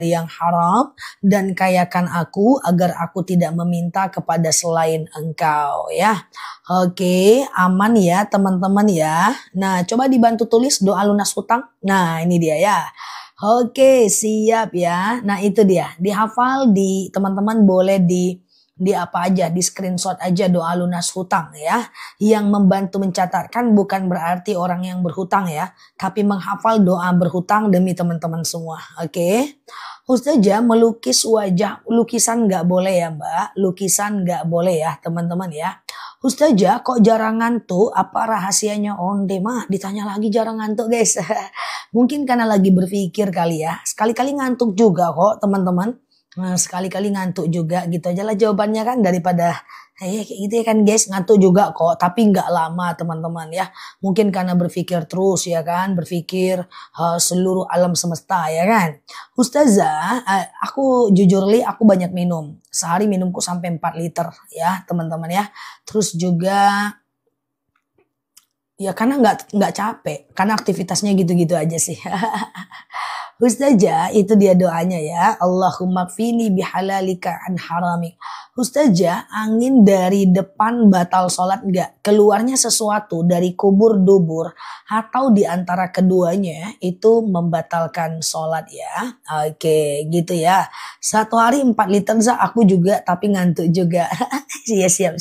yang haram dan kayakan aku agar aku tidak meminta kepada selain engkau ya. Oke, aman ya teman-teman ya. Nah, coba dibantu tulis doa lunas hutang. Nah, ini dia ya. Oke, siap ya. Nah, itu dia. Dihafal di teman-teman boleh di apa aja, di screenshot aja doa lunas hutang ya. Yang membantu mencatatkan bukan berarti orang yang berhutang ya, tapi menghafal doa berhutang demi teman-teman semua. Oke. Ustazah melukis wajah, lukisan nggak boleh ya Mbak, lukisan nggak boleh ya teman-teman ya. Ustazah kok jarang ngantuk, apa rahasianya onde mah? Ditanya lagi jarang ngantuk guys. Mungkin karena lagi berpikir kali ya, sekali-kali ngantuk juga kok teman-teman. Nah, sekali-kali ngantuk juga gitu aja lah jawabannya kan daripada kayak gitu ya kan guys, ngantuk juga kok tapi nggak lama teman-teman ya. Mungkin karena berpikir terus ya kan, berpikir seluruh alam semesta ya kan. Ustazah, aku jujur li aku banyak minum. Sehari minumku sampai 4 liter ya teman-teman ya. Terus juga ya karena nggak capek, karena aktivitasnya gitu-gitu aja sih. Ustazah itu dia doanya ya. Allahumma kfini bihalalika an haramik. Ustazah angin dari depan batal sholat enggak? Keluarnya sesuatu dari kubur dubur atau di antara keduanya itu membatalkan sholat ya. Oke gitu ya. 1 hari 4 liter aku juga tapi ngantuk juga. Siap.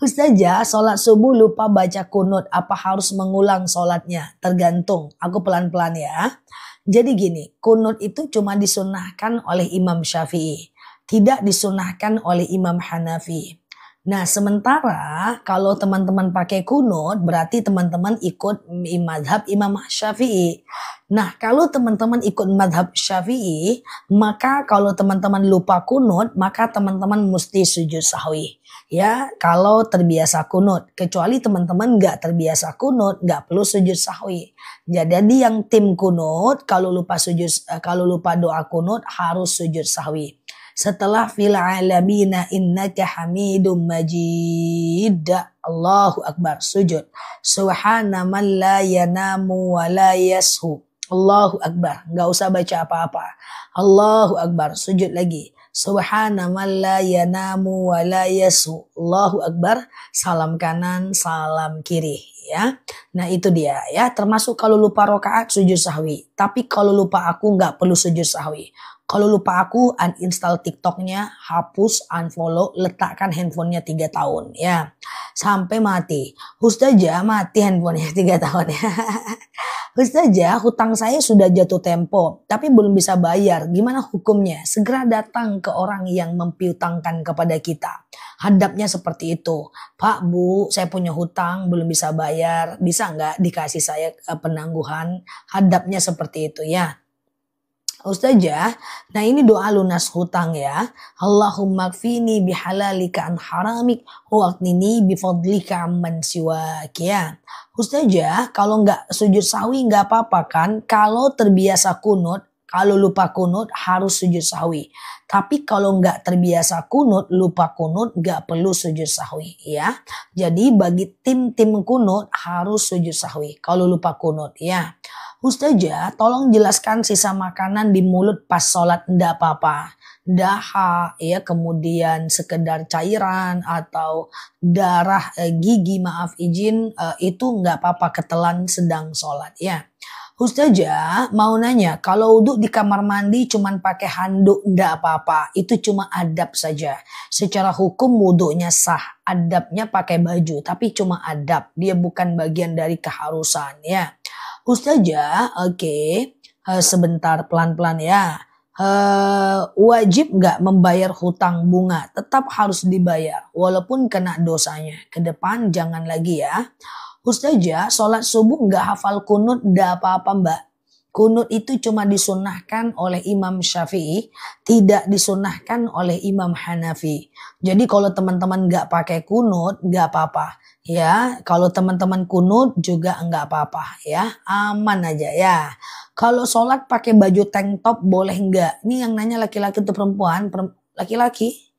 Ustazah, sholat subuh lupa baca kunut, apa harus mengulang sholatnya? Tergantung, aku pelan-pelan ya. Jadi gini, kunut itu cuma disunahkan oleh Imam Syafi'i, tidak disunahkan oleh Imam Hanafi. Nah sementara kalau teman-teman pakai kunut berarti teman-teman ikut madhab Imam Syafi'i. Nah kalau teman-teman ikut madhab Syafi'i maka kalau teman-teman lupa kunut maka teman-teman mesti sujud sahwi. Ya kalau terbiasa kunut, kecuali teman-teman nggak terbiasa kunut nggak perlu sujud sahwi. Jadi yang tim kunut kalau lupa doa kunut harus sujud sahwi. Setelah fil alamina innaka hamidum majid, Allahu akbar, sujud. Subhana man la yanamu wa la yashu. Allahu akbar, nggak usah baca apa-apa. Allahu akbar, sujud lagi. Subhana man la yanamu wa la yashu. Allahu akbar, salam kanan, salam kiri ya. Nah itu dia ya, termasuk kalau lupa rakaat sujud sahwi. Tapi kalau lupa aku nggak perlu sujud sahwi. Kalau lupa aku uninstall TikToknya, hapus, unfollow, letakkan handphonenya 3 tahun ya. Sampai mati. Ustazah mati handphonenya 3 tahun ya. Ustazah hutang saya sudah jatuh tempo tapi belum bisa bayar. Gimana hukumnya? Segera datang ke orang yang mempiutangkan kepada kita. Hadapnya seperti itu. Pak, Bu, saya punya hutang belum bisa bayar. Bisa nggak dikasih saya penangguhan? Hadapnya seperti itu ya. Ustazah, nah ini doa lunas hutang ya. Allahumma kfini bihalalika an haramik waqnini bifadlika amman siwak ya. Ustazah, kalau nggak sujud sahwi nggak apa-apa kan? Kalau terbiasa kunut, kalau lupa kunut harus sujud sahwi. Tapi kalau nggak terbiasa kunut, lupa kunut nggak perlu sujud sahwi ya. Jadi bagi tim-tim kunut harus sujud sahwi kalau lupa kunut ya. Ustazah, tolong jelaskan sisa makanan di mulut pas sholat ndak apa-apa. Dahak ya, kemudian sekedar cairan atau darah gigi maaf izin itu nggak apa-apa ketelan sedang sholat ya. Ustazah mau nanya, kalau wudhu di kamar mandi cuman pakai handuk ndak apa-apa, itu cuma adab saja. Secara hukum wudhunya sah, adabnya pakai baju, tapi cuma adab, dia bukan bagian dari keharusan ya. Ustazah, oke, sebentar pelan-pelan ya. Wajib nggak membayar hutang bunga? Tetap harus dibayar, walaupun kena dosanya. Ke depan jangan lagi ya. Ustazah, sholat subuh nggak hafal kunut, nggak apa-apa Mbak. Kunut itu cuma disunahkan oleh Imam Syafi'i, tidak disunahkan oleh Imam Hanafi. Jadi kalau teman-teman nggak pakai kunut, nggak apa-apa. Ya, kalau teman-teman kunut juga nggak apa-apa ya, aman aja ya. Kalau sholat pakai baju tank top boleh nggak? Ini yang nanya laki-laki atau perempuan? Laki-laki?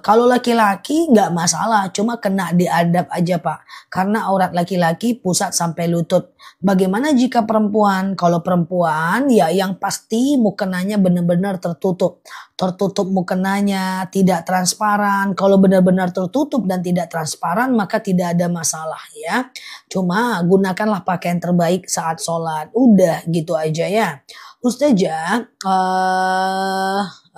Kalau laki-laki nggak masalah, cuma kena diadab aja Pak. Karena aurat laki-laki pusat sampai lutut. Bagaimana jika perempuan? Kalau perempuan ya yang pasti mukenanya benar-benar tertutup. Tertutup mukenanya, tidak transparan. Kalau benar-benar tertutup dan tidak transparan maka tidak ada masalah ya. Cuma gunakanlah pakaian terbaik saat sholat. Udah gitu aja ya. Ustazah,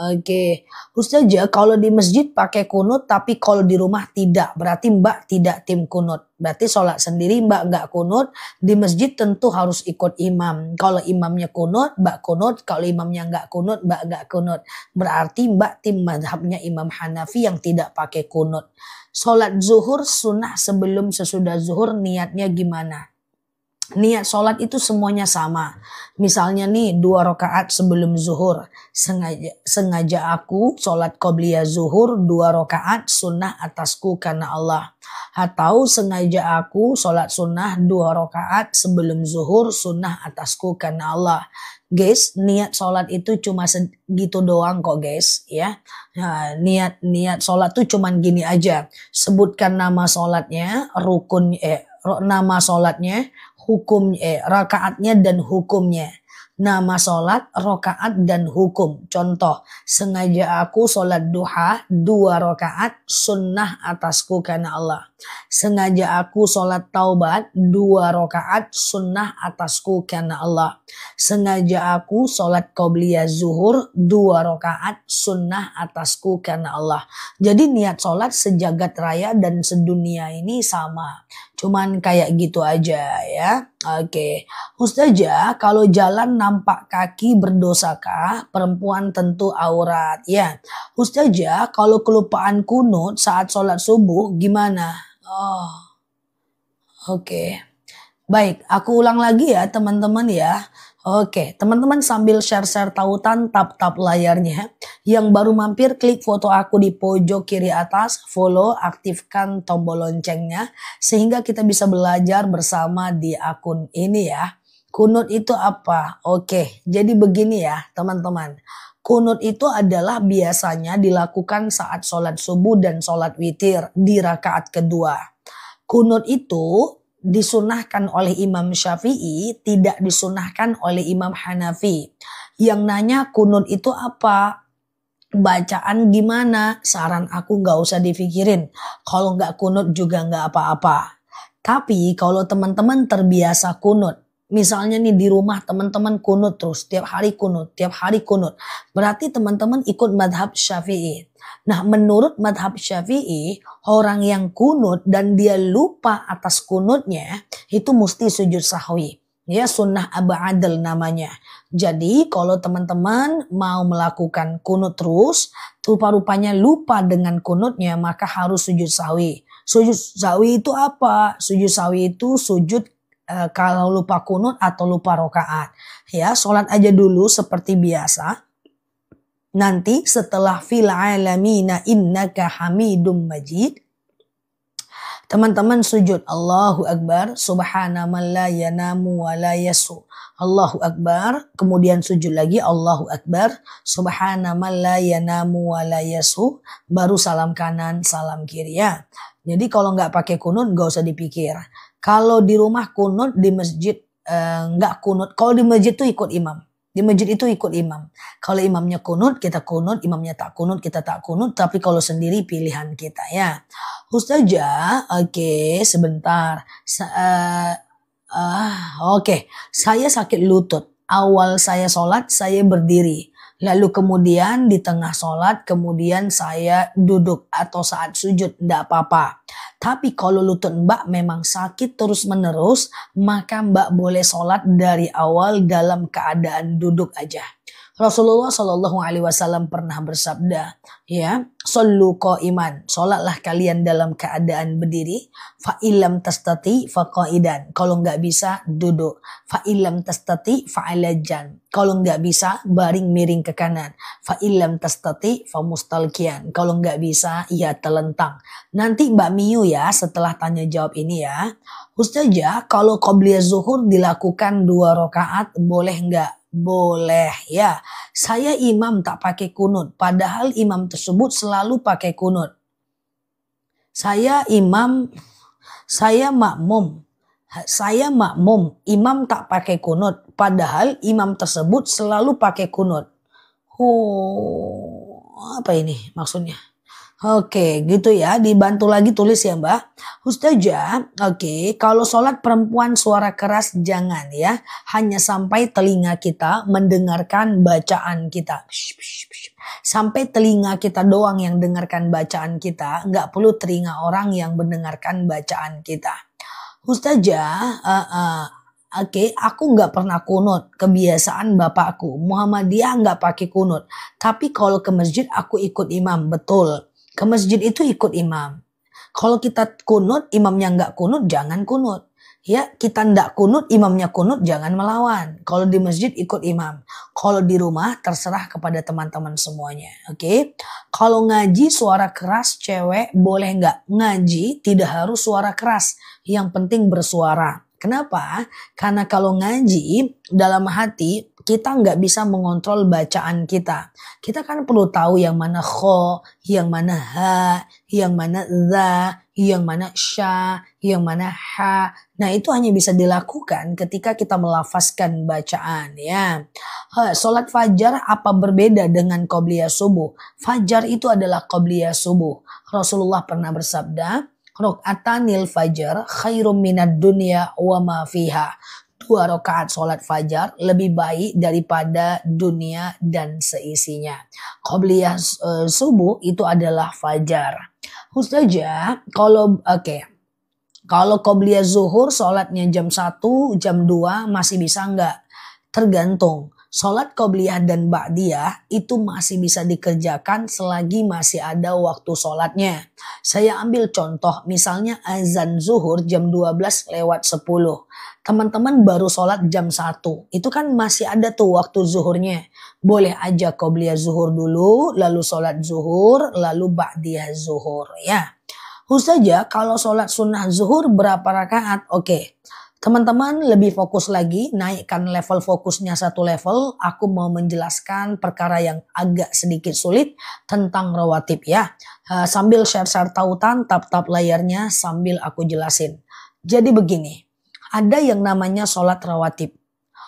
oke. Ustazah, kalau di masjid pakai kunut tapi kalau di rumah tidak. Berarti Mbak tidak tim kunut. Berarti sholat sendiri Mbak nggak kunut. Di masjid tentu harus ikut imam. Kalau imamnya kunut, Mbak kunut. Kalau imamnya nggak kunut, Mbak nggak kunut. Berarti Mbak tim madhabnya Imam Hanafi yang tidak pakai kunut. Sholat zuhur sunnah sebelum sesudah zuhur niatnya gimana? Niat sholat itu semuanya sama. Misalnya nih 2 rakaat sebelum zuhur. Sengaja aku sholat qobliyah zuhur 2 rakaat sunnah atasku karena Allah. Atau sengaja aku sholat sunnah 2 rakaat sebelum zuhur sunnah atasku karena Allah. Guys, niat sholat itu cuma segitu doang kok guys ya. Nah, niat sholat tuh cuman gini aja. Sebutkan nama sholatnya, nama sholatnya, rakaatnya dan hukumnya. Nama sholat, rakaat dan hukum. Contoh, sengaja aku sholat duha 2 rakaat sunnah atasku karena Allah. Sengaja aku sholat taubat 2 rakaat sunnah atasku karena Allah. Sengaja aku sholat qobliyah zuhur 2 rakaat sunnah atasku karena Allah. Jadi niat sholat sejagat raya dan sedunia ini sama. Cuman kayak gitu aja ya. Oke. Ustazah, kalau jalan nampak kaki berdosakah? Perempuan tentu aurat. Ya. Ustazah, kalau kelupaan kunut saat sholat subuh gimana? Oh, oke. Baik, aku ulang lagi ya teman-teman ya. Oke, teman-teman sambil share-share tautan tap-tap layarnya. Yang baru mampir klik foto aku di pojok kiri atas, follow, aktifkan tombol loncengnya. Sehingga kita bisa belajar bersama di akun ini ya. Kunut itu apa? Oke, jadi begini ya teman-teman. Kunut itu adalah biasanya dilakukan saat sholat subuh dan sholat witir di rakaat kedua. Kunut itu disunahkan oleh Imam Syafi'i, tidak disunahkan oleh Imam Hanafi. Yang nanya kunut itu apa? Bacaan gimana? Saran aku nggak usah dipikirin. Kalau nggak kunut juga nggak apa-apa. Tapi kalau teman-teman terbiasa kunut, misalnya nih di rumah teman-teman kunut terus, tiap hari kunut, berarti teman-teman ikut madhab Syafi'i. Nah, menurut madhab Syafi'i, orang yang kunut dan dia lupa atas kunutnya, itu mesti sujud sahwi. Ya, sunnah abadal namanya. Jadi, kalau teman-teman mau melakukan kunut terus, rupa-rupanya lupa dengan kunutnya, maka harus sujud sahwi. Sujud sahwi itu apa? Sujud sahwi itu sujud kalau lupa kunut atau lupa rokaat. Ya, sholat aja dulu seperti biasa. Nanti setelah fil alamina innaka hamidum majid, teman-teman sujud Allahu Akbar, subhana man la yanamu wa la yasu. Allahu Akbar, kemudian sujud lagi Allahu Akbar, subhana man la yanamu wa la yasu, baru salam kanan, salam kiri ya. Jadi kalau nggak pakai kunut nggak usah dipikir. Kalau di rumah kunut, di masjid nggak kunut. Kalau di masjid tuh ikut imam. Di masjid itu ikut imam. Kalau imamnya kunut, kita kunut. Imamnya tak kunut, kita tak kunut. Tapi kalau sendiri pilihan kita ya. Ustazah, oke, sebentar. Oke, saya sakit lutut. Awal saya sholat, saya berdiri. Lalu kemudian di tengah sholat, kemudian saya duduk atau saat sujud, tidak apa-apa. Tapi kalau lutut Mbak memang sakit terus menerus, maka Mbak boleh sholat dari awal dalam keadaan duduk aja. Rasulullah Shallallahu Alaihi Wasallam pernah bersabda, ya, shollu qaiman, sholatlah kalian dalam keadaan berdiri. Fa illam tastati fa qaidan, kalau nggak bisa duduk. Fa illam tastati fa alajan, kalau nggak bisa baring miring ke kanan. Fa illam tastati fa mustalqiyan, kalau nggak bisa ya telentang. Nanti Mbak Miu ya setelah tanya jawab ini ya. Ustazah, kalau qobliyah zuhur dilakukan 2 rakaat boleh nggak? Boleh ya. Saya imam tak pakai kunut, padahal imam tersebut selalu pakai kunut. Saya makmum, imam tak pakai kunut, padahal imam tersebut selalu pakai kunut. Apa ini maksudnya? Oke, gitu ya. Dibantu lagi tulis ya, Mbak. Ustazah, oke, kalau sholat perempuan suara keras jangan ya. Hanya sampai telinga kita mendengarkan bacaan kita. Sampai telinga kita doang yang dengarkan bacaan kita. Nggak perlu telinga orang yang mendengarkan bacaan kita. Ustazah, oke, aku nggak pernah kunut. Kebiasaan bapakku. Muhammadiyah nggak pakai kunut. Tapi kalau ke masjid aku ikut imam, betul. Ke masjid itu ikut imam. Kalau kita kunut, imamnya nggak kunut, jangan kunut. Ya, kita nggak kunut, imamnya kunut, jangan melawan. Kalau di masjid ikut imam. Kalau di rumah terserah kepada teman-teman semuanya. Oke? Kalau ngaji suara keras cewek boleh nggak? Ngaji tidak harus suara keras. Yang penting bersuara. Kenapa? Karena kalau ngaji dalam hati kita nggak bisa mengontrol bacaan kita. Kita kan perlu tahu yang mana kho, yang mana ha, yang mana za, yang mana sya, yang mana ha. Nah itu hanya bisa dilakukan ketika kita melafazkan bacaan ya. Sholat fajar apa berbeda dengan qobliyah subuh? Fajar itu adalah qobliyah subuh. Rasulullah pernah bersabda, Rok'atanil fajar khairum minad dunya wa ma fiha. 2 rakaat sholat fajar lebih baik daripada dunia dan seisinya. Qobliyah subuh itu adalah fajar. Ustazah, kalau qobliyah zuhur sholatnya jam 1, jam 2 masih bisa nggak? Tergantung. Sholat qobliyah dan ba'diyah itu masih bisa dikerjakan selagi masih ada waktu sholatnya. Saya ambil contoh misalnya azan zuhur jam 12:10. Teman-teman baru sholat jam 1. Itu kan masih ada tuh waktu zuhurnya. Boleh aja qobliyah zuhur dulu, lalu sholat zuhur, lalu ba'diyah zuhur ya. Ustazah, kalau sholat sunnah zuhur berapa rakaat? Oke. Teman-teman lebih fokus lagi, naikkan level fokusnya 1 level. Aku mau menjelaskan perkara yang agak sedikit sulit tentang rawatib ya. Sambil share-share tautan, tap-tap layarnya sambil aku jelasin. Jadi begini, ada yang namanya sholat rawatib.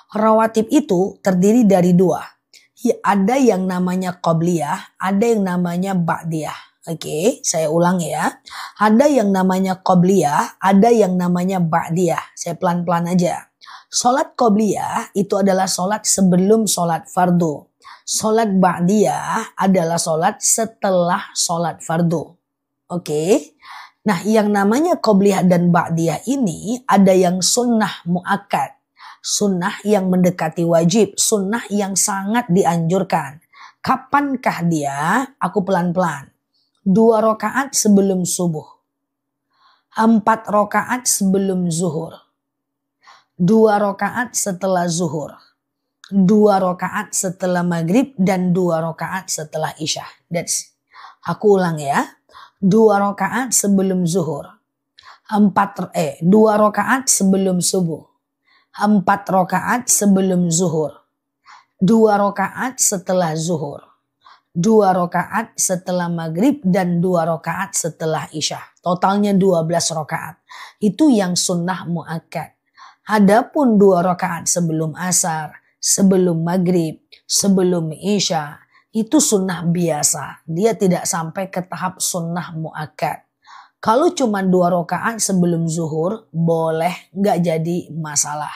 Rawatib itu terdiri dari 2. Ada yang namanya qobliyah, ada yang namanya ba'diyah. Oke, saya ulang ya. Ada yang namanya qobliyah, ada yang namanya ba'diyah. Saya pelan-pelan aja. Sholat qobliyah itu adalah sholat sebelum sholat fardu. Sholat ba'diyah adalah sholat setelah sholat fardu. Oke. Nah, yang namanya qobliyah dan ba'diyah ini ada yang sunnah mu'akkad. Sunnah yang mendekati wajib. Sunnah yang sangat dianjurkan. Kapankah dia? Aku pelan-pelan. 2 rakaat sebelum subuh. 4 rakaat sebelum zuhur. 2 rakaat setelah zuhur. 2 rakaat setelah maghrib dan 2 rakaat setelah isya. Aku ulang ya. 2 rakaat sebelum zuhur. 2 rakaat sebelum subuh. 4 rakaat sebelum zuhur. 2 rakaat setelah zuhur. 2 rakaat setelah maghrib dan 2 rakaat setelah isya. Totalnya 12 rakaat. Itu yang sunnah mu'akkad. Adapun 2 rakaat sebelum asar, sebelum maghrib, sebelum isya, itu sunnah biasa. Dia tidak sampai ke tahap sunnah mu'akkad. Kalau cuma 2 rakaat sebelum zuhur, boleh, nggak jadi masalah.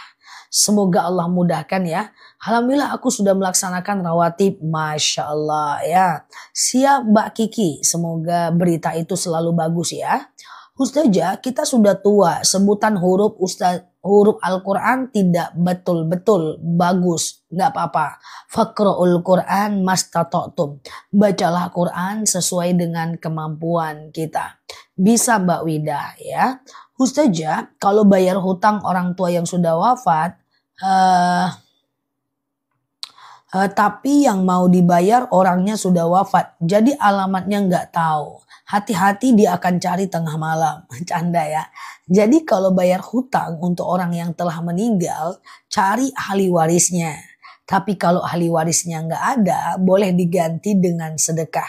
Semoga Allah mudahkan ya. Alhamdulillah aku sudah melaksanakan rawatib. Masya Allah ya. Siap Mbak Kiki. Semoga berita itu selalu bagus ya. Ustazah, kita sudah tua. Sebutan huruf Al-Quran tidak betul-betul bagus. Nggak apa-apa. Faqra'ul Quran mastata'tum. Bacalah Quran sesuai dengan kemampuan kita. Bisa Mbak Wida ya. Ustazah, kalau bayar hutang orang tua yang sudah wafat, tapi yang mau dibayar orangnya sudah wafat, jadi alamatnya nggak tahu. Hati-hati dia akan cari tengah malam. Canda ya. Jadi kalau bayar hutang untuk orang yang telah meninggal, cari ahli warisnya. Tapi kalau ahli warisnya nggak ada, boleh diganti dengan sedekah.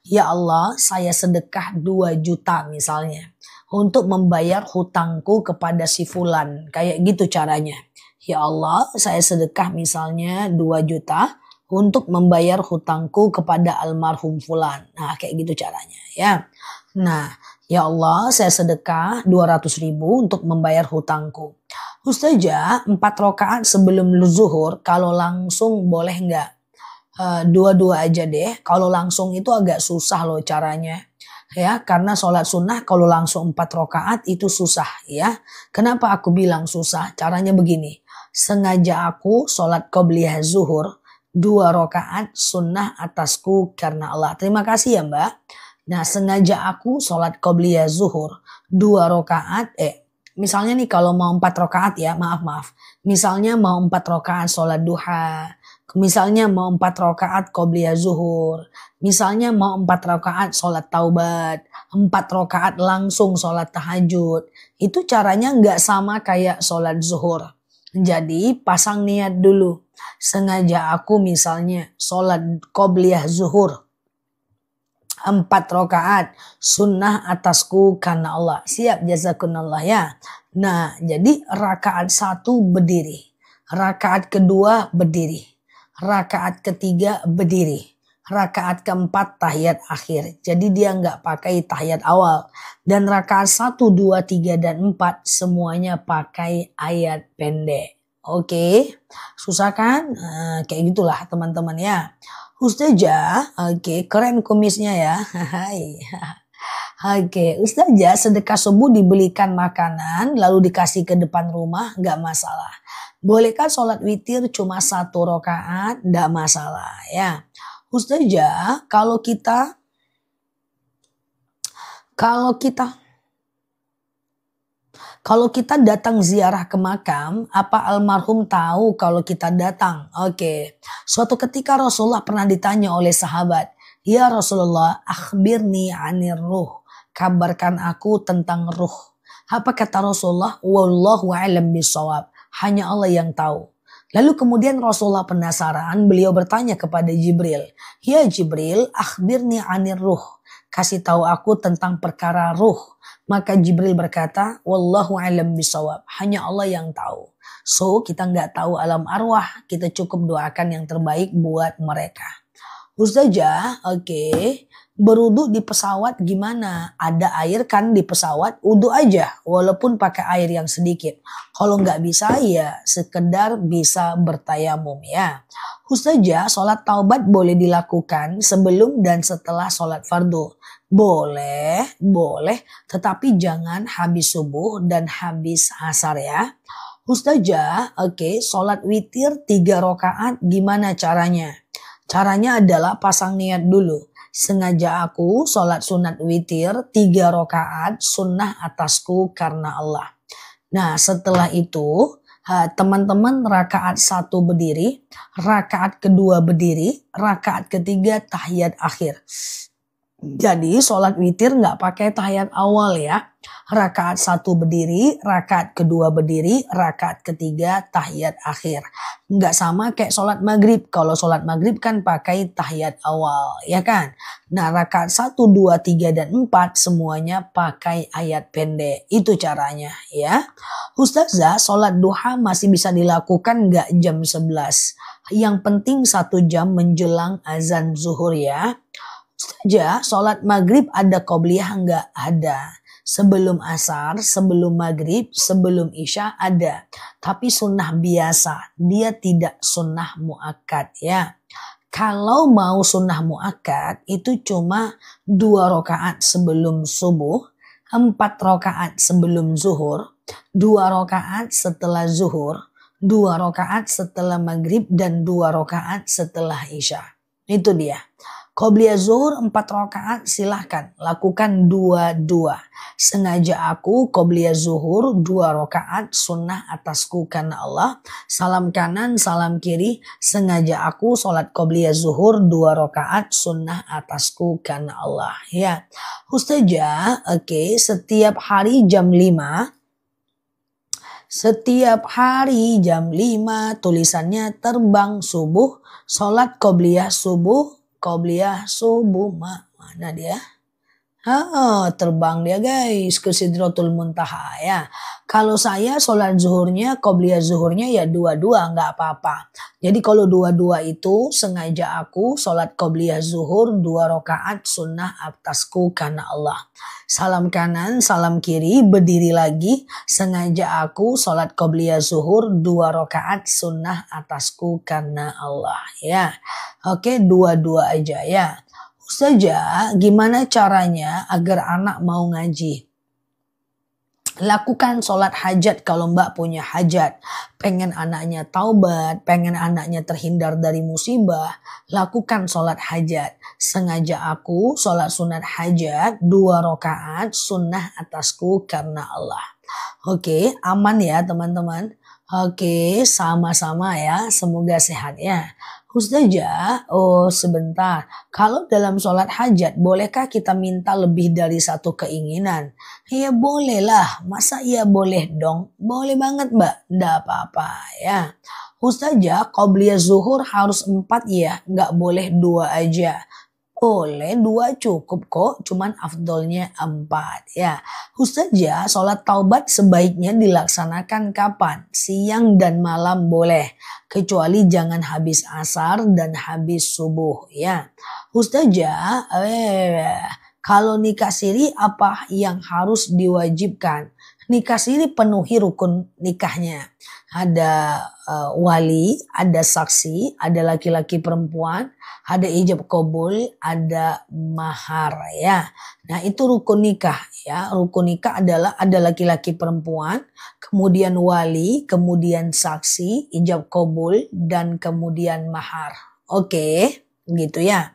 Ya Allah, saya sedekah 2 juta misalnya, untuk membayar hutangku kepada si fulan. Kayak gitu caranya. Ya Allah, saya sedekah misalnya 2 juta untuk membayar hutangku kepada almarhum fulan. Nah, kayak gitu caranya ya. Nah, ya Allah, saya sedekah 200.000 untuk membayar hutangku. Ustazah, 4 rakaat sebelum zuhur, kalau langsung boleh nggak? Dua-dua aja deh. Kalau langsung itu agak susah loh caranya. Ya, karena sholat sunnah kalau langsung 4 rakaat itu susah ya. Kenapa aku bilang susah? Caranya begini. Sengaja aku sholat qobliyah zuhur 2 rakaat sunnah atasku karena Allah. Terima kasih ya Mbak. Nah, sengaja aku sholat qobliyah zuhur 2 rakaat. Misalnya nih kalau mau 4 rakaat ya, maaf. Misalnya mau 4 rakaat sholat duha. Misalnya mau 4 rakaat qobliyah zuhur. Misalnya mau 4 rakaat sholat taubat. 4 rakaat langsung sholat tahajud. Itu caranya nggak sama kayak sholat zuhur. Jadi pasang niat dulu. Sengaja aku misalnya sholat qobliyah zuhur 4 rakaat sunnah atasku karena Allah. Siap, jazakumullah ya. Nah, jadi rakaat 1 berdiri, rakaat kedua berdiri, rakaat ketiga berdiri, rakaat keempat tahiyat akhir. Jadi dia nggak pakai tahiyat awal. Dan rakaat 1, 2, 3, dan 4 semuanya pakai ayat pendek. Oke, susah kan? Kayak gitulah teman-teman ya. Ustazah, oke, keren kumisnya ya. Oke, Ustazah, sedekah subuh dibelikan makanan lalu dikasih ke depan rumah, nggak masalah. Bolehkah sholat witir cuma 1 rakaat? Nggak masalah ya. Ustazah, kalau kita datang ziarah ke makam, apa almarhum tahu kalau kita datang? Oke. Suatu ketika Rasulullah pernah ditanya oleh sahabat, "Ya Rasulullah, akhbirni 'anir ruh." Kabarkan aku tentang ruh. Apa kata Rasulullah? Wallahu a'lam bishawab. Hanya Allah yang tahu. Lalu kemudian Rasulullah penasaran, beliau bertanya kepada Jibril, "Ya Jibril, akhbirni 'anir ruh." Kasih tahu aku tentang perkara ruh. Maka Jibril berkata, wallahu a'lam bishawab. Hanya Allah yang tahu. So, kita nggak tahu alam arwah. Kita cukup doakan yang terbaik buat mereka. Ustazah, oke. Berwudu di pesawat gimana? Ada air kan di pesawat? Wudu aja. Walaupun pakai air yang sedikit. Kalau nggak bisa ya sekedar bisa bertayamum ya. Ustazah, sholat taubat boleh dilakukan sebelum dan setelah sholat fardu. Boleh, tetapi jangan habis subuh dan habis asar ya. Ustazah, oke, sholat witir 3 rakaat gimana caranya? Caranya adalah pasang niat dulu. Sengaja aku sholat sunat witir 3 rakaat sunnah atasku karena Allah. Nah, setelah itu teman-teman rakaat 1 berdiri, rakaat kedua berdiri, rakaat ketiga tahiyat akhir. Jadi sholat witir nggak pakai tahiyat awal ya. Rakaat 1 berdiri, rakaat kedua berdiri, rakaat ketiga tahiyat akhir. Nggak sama kayak sholat maghrib. Kalau sholat maghrib kan pakai tahiyat awal ya kan. Nah rakaat 1, 2, 3, dan 4 semuanya pakai ayat pendek. Itu caranya ya. Ustazah, sholat duha masih bisa dilakukan nggak jam 11? Yang penting 1 jam menjelang azan zuhur ya. Saja sholat maghrib ada qobliyah enggak? Ada. Sebelum asar, sebelum maghrib, sebelum isya ada. Tapi sunnah biasa. Dia tidak sunnah muakkad ya. Kalau mau sunnah muakkad itu cuma 2 rakaat sebelum subuh, 4 rakaat sebelum zuhur, 2 rakaat setelah zuhur, 2 rakaat setelah maghrib, dan 2 rakaat setelah isya. Itu dia. Qobliyah zuhur 4 rakaat silahkan lakukan 2-2. Sengaja aku qobliyah zuhur 2 rakaat sunnah atasku karena Allah. Salam kanan, salam kiri. Sengaja aku sholat qobliyah zuhur 2 rakaat sunnah atasku karena Allah. Ya, Ustazah, oke, setiap hari jam 5 Setiap hari jam 5 tulisannya terbang subuh. Sholat qobliyah subuh. Qobliyah subuh. Mana dia? Terbang dia guys ke Sidratul Muntaha ya. Kalau saya sholat zuhurnya, qobliyah zuhurnya ya dua-dua nggak apa-apa. Jadi kalau dua-dua itu sengaja aku sholat qobliyah zuhur 2 rakaat sunnah atasku karena Allah. Salam kanan, salam kiri, berdiri lagi. Sengaja aku sholat qobliyah zuhur 2 rakaat sunnah atasku karena Allah ya. Oke, dua-dua aja ya. Saja gimana caranya agar anak mau ngaji? Lakukan sholat hajat kalau mbak punya hajat. Pengen anaknya taubat, pengen anaknya terhindar dari musibah. Lakukan sholat hajat. Sengaja aku sholat sunat hajat 2 rakaat sunnah atasku karena Allah. Oke, aman ya teman-teman. Oke, sama-sama ya. Semoga sehat ya. Ustazah, sebentar. Kalau dalam sholat hajat, bolehkah kita minta lebih dari satu keinginan? Ya bolehlah. Masa iya boleh dong? Boleh banget mbak. Nggak apa-apa ya. Ustazah, qobliyah zuhur harus 4 ya. Nggak boleh 2 aja. Boleh 2 cukup kok, cuman afdolnya 4 ya. Ustazah, sholat taubat sebaiknya dilaksanakan kapan? Siang dan malam boleh. Kecuali jangan habis asar dan habis subuh ya. Ustazah, kalau nikah siri apa yang harus diwajibkan? Nikah siri penuhi rukun nikahnya. Ada wali, ada saksi, ada laki-laki perempuan, ada ijab kabul, ada mahar ya. Nah itu rukun nikah ya. Rukun nikah adalah ada laki-laki perempuan, kemudian wali, kemudian saksi, ijab kabul, dan kemudian mahar. Oke, gitu ya.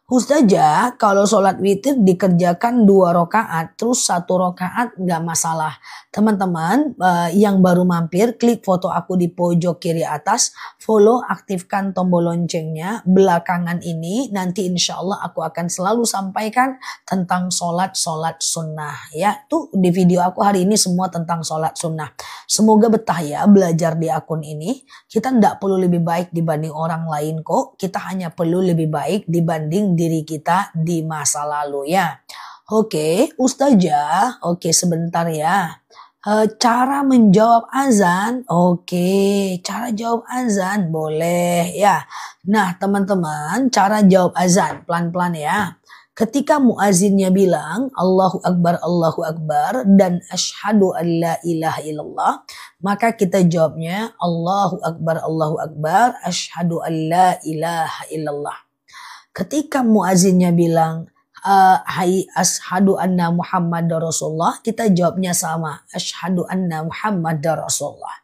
Ustazah, kalau sholat witir dikerjakan 2 rakaat, terus 1 rakaat nggak masalah. Teman-teman yang baru mampir, klik foto aku di pojok kiri atas, follow, aktifkan tombol loncengnya. Belakangan ini nanti insya Allah aku akan selalu sampaikan tentang sholat sunnah. Ya, tuh di video aku hari ini semua tentang sholat sunnah. Semoga betah ya belajar di akun ini. Kita nggak perlu lebih baik dibanding orang lain kok. Kita hanya perlu lebih baik dibanding diri kita di masa lalu ya. Oke, Ustazah. Oke, sebentar ya. Cara menjawab azan. Oke, cara jawab azan boleh ya. Nah, teman-teman, cara jawab azan pelan-pelan ya. Ketika muazinnya bilang Allahu Akbar dan asyhadu an la ilaha illallah, maka kita jawabnya Allahu Akbar, asyhadu an la ilaha illallah. Ketika muazinnya bilang hai asyhadu anna Muhammadar Rasulullah, kita jawabnya sama, asyhadu anna Muhammadar Rasulullah.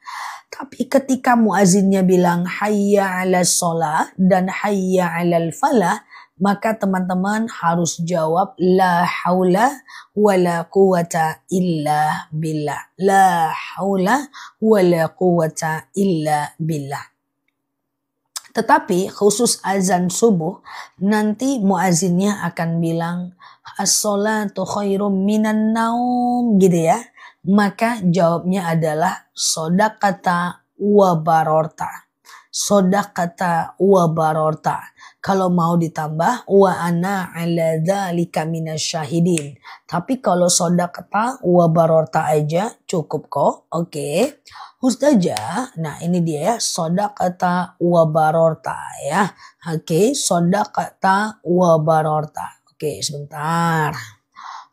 Tapi ketika muazinnya bilang hayya 'alas shalah dan hayya 'alal falah, maka teman-teman harus jawab la haula wala quwata illa billah. La haula wala quwata illa billah. Tetapi khusus azan subuh nanti muazinnya akan bilang as-sholatu khairum minan naum gitu ya. Maka jawabnya adalah sodaqata wa barorta. Sodaqata wa barorta. Kalau mau ditambah wa ana ala dzalika minasyahidin. Tapi kalau sodaqata wa barorta aja cukup kok. Oke. Ustazah, nah ini dia ya, sodaqata wa barorta ya. Oke, sodaqata wa barorta. Oke, sebentar.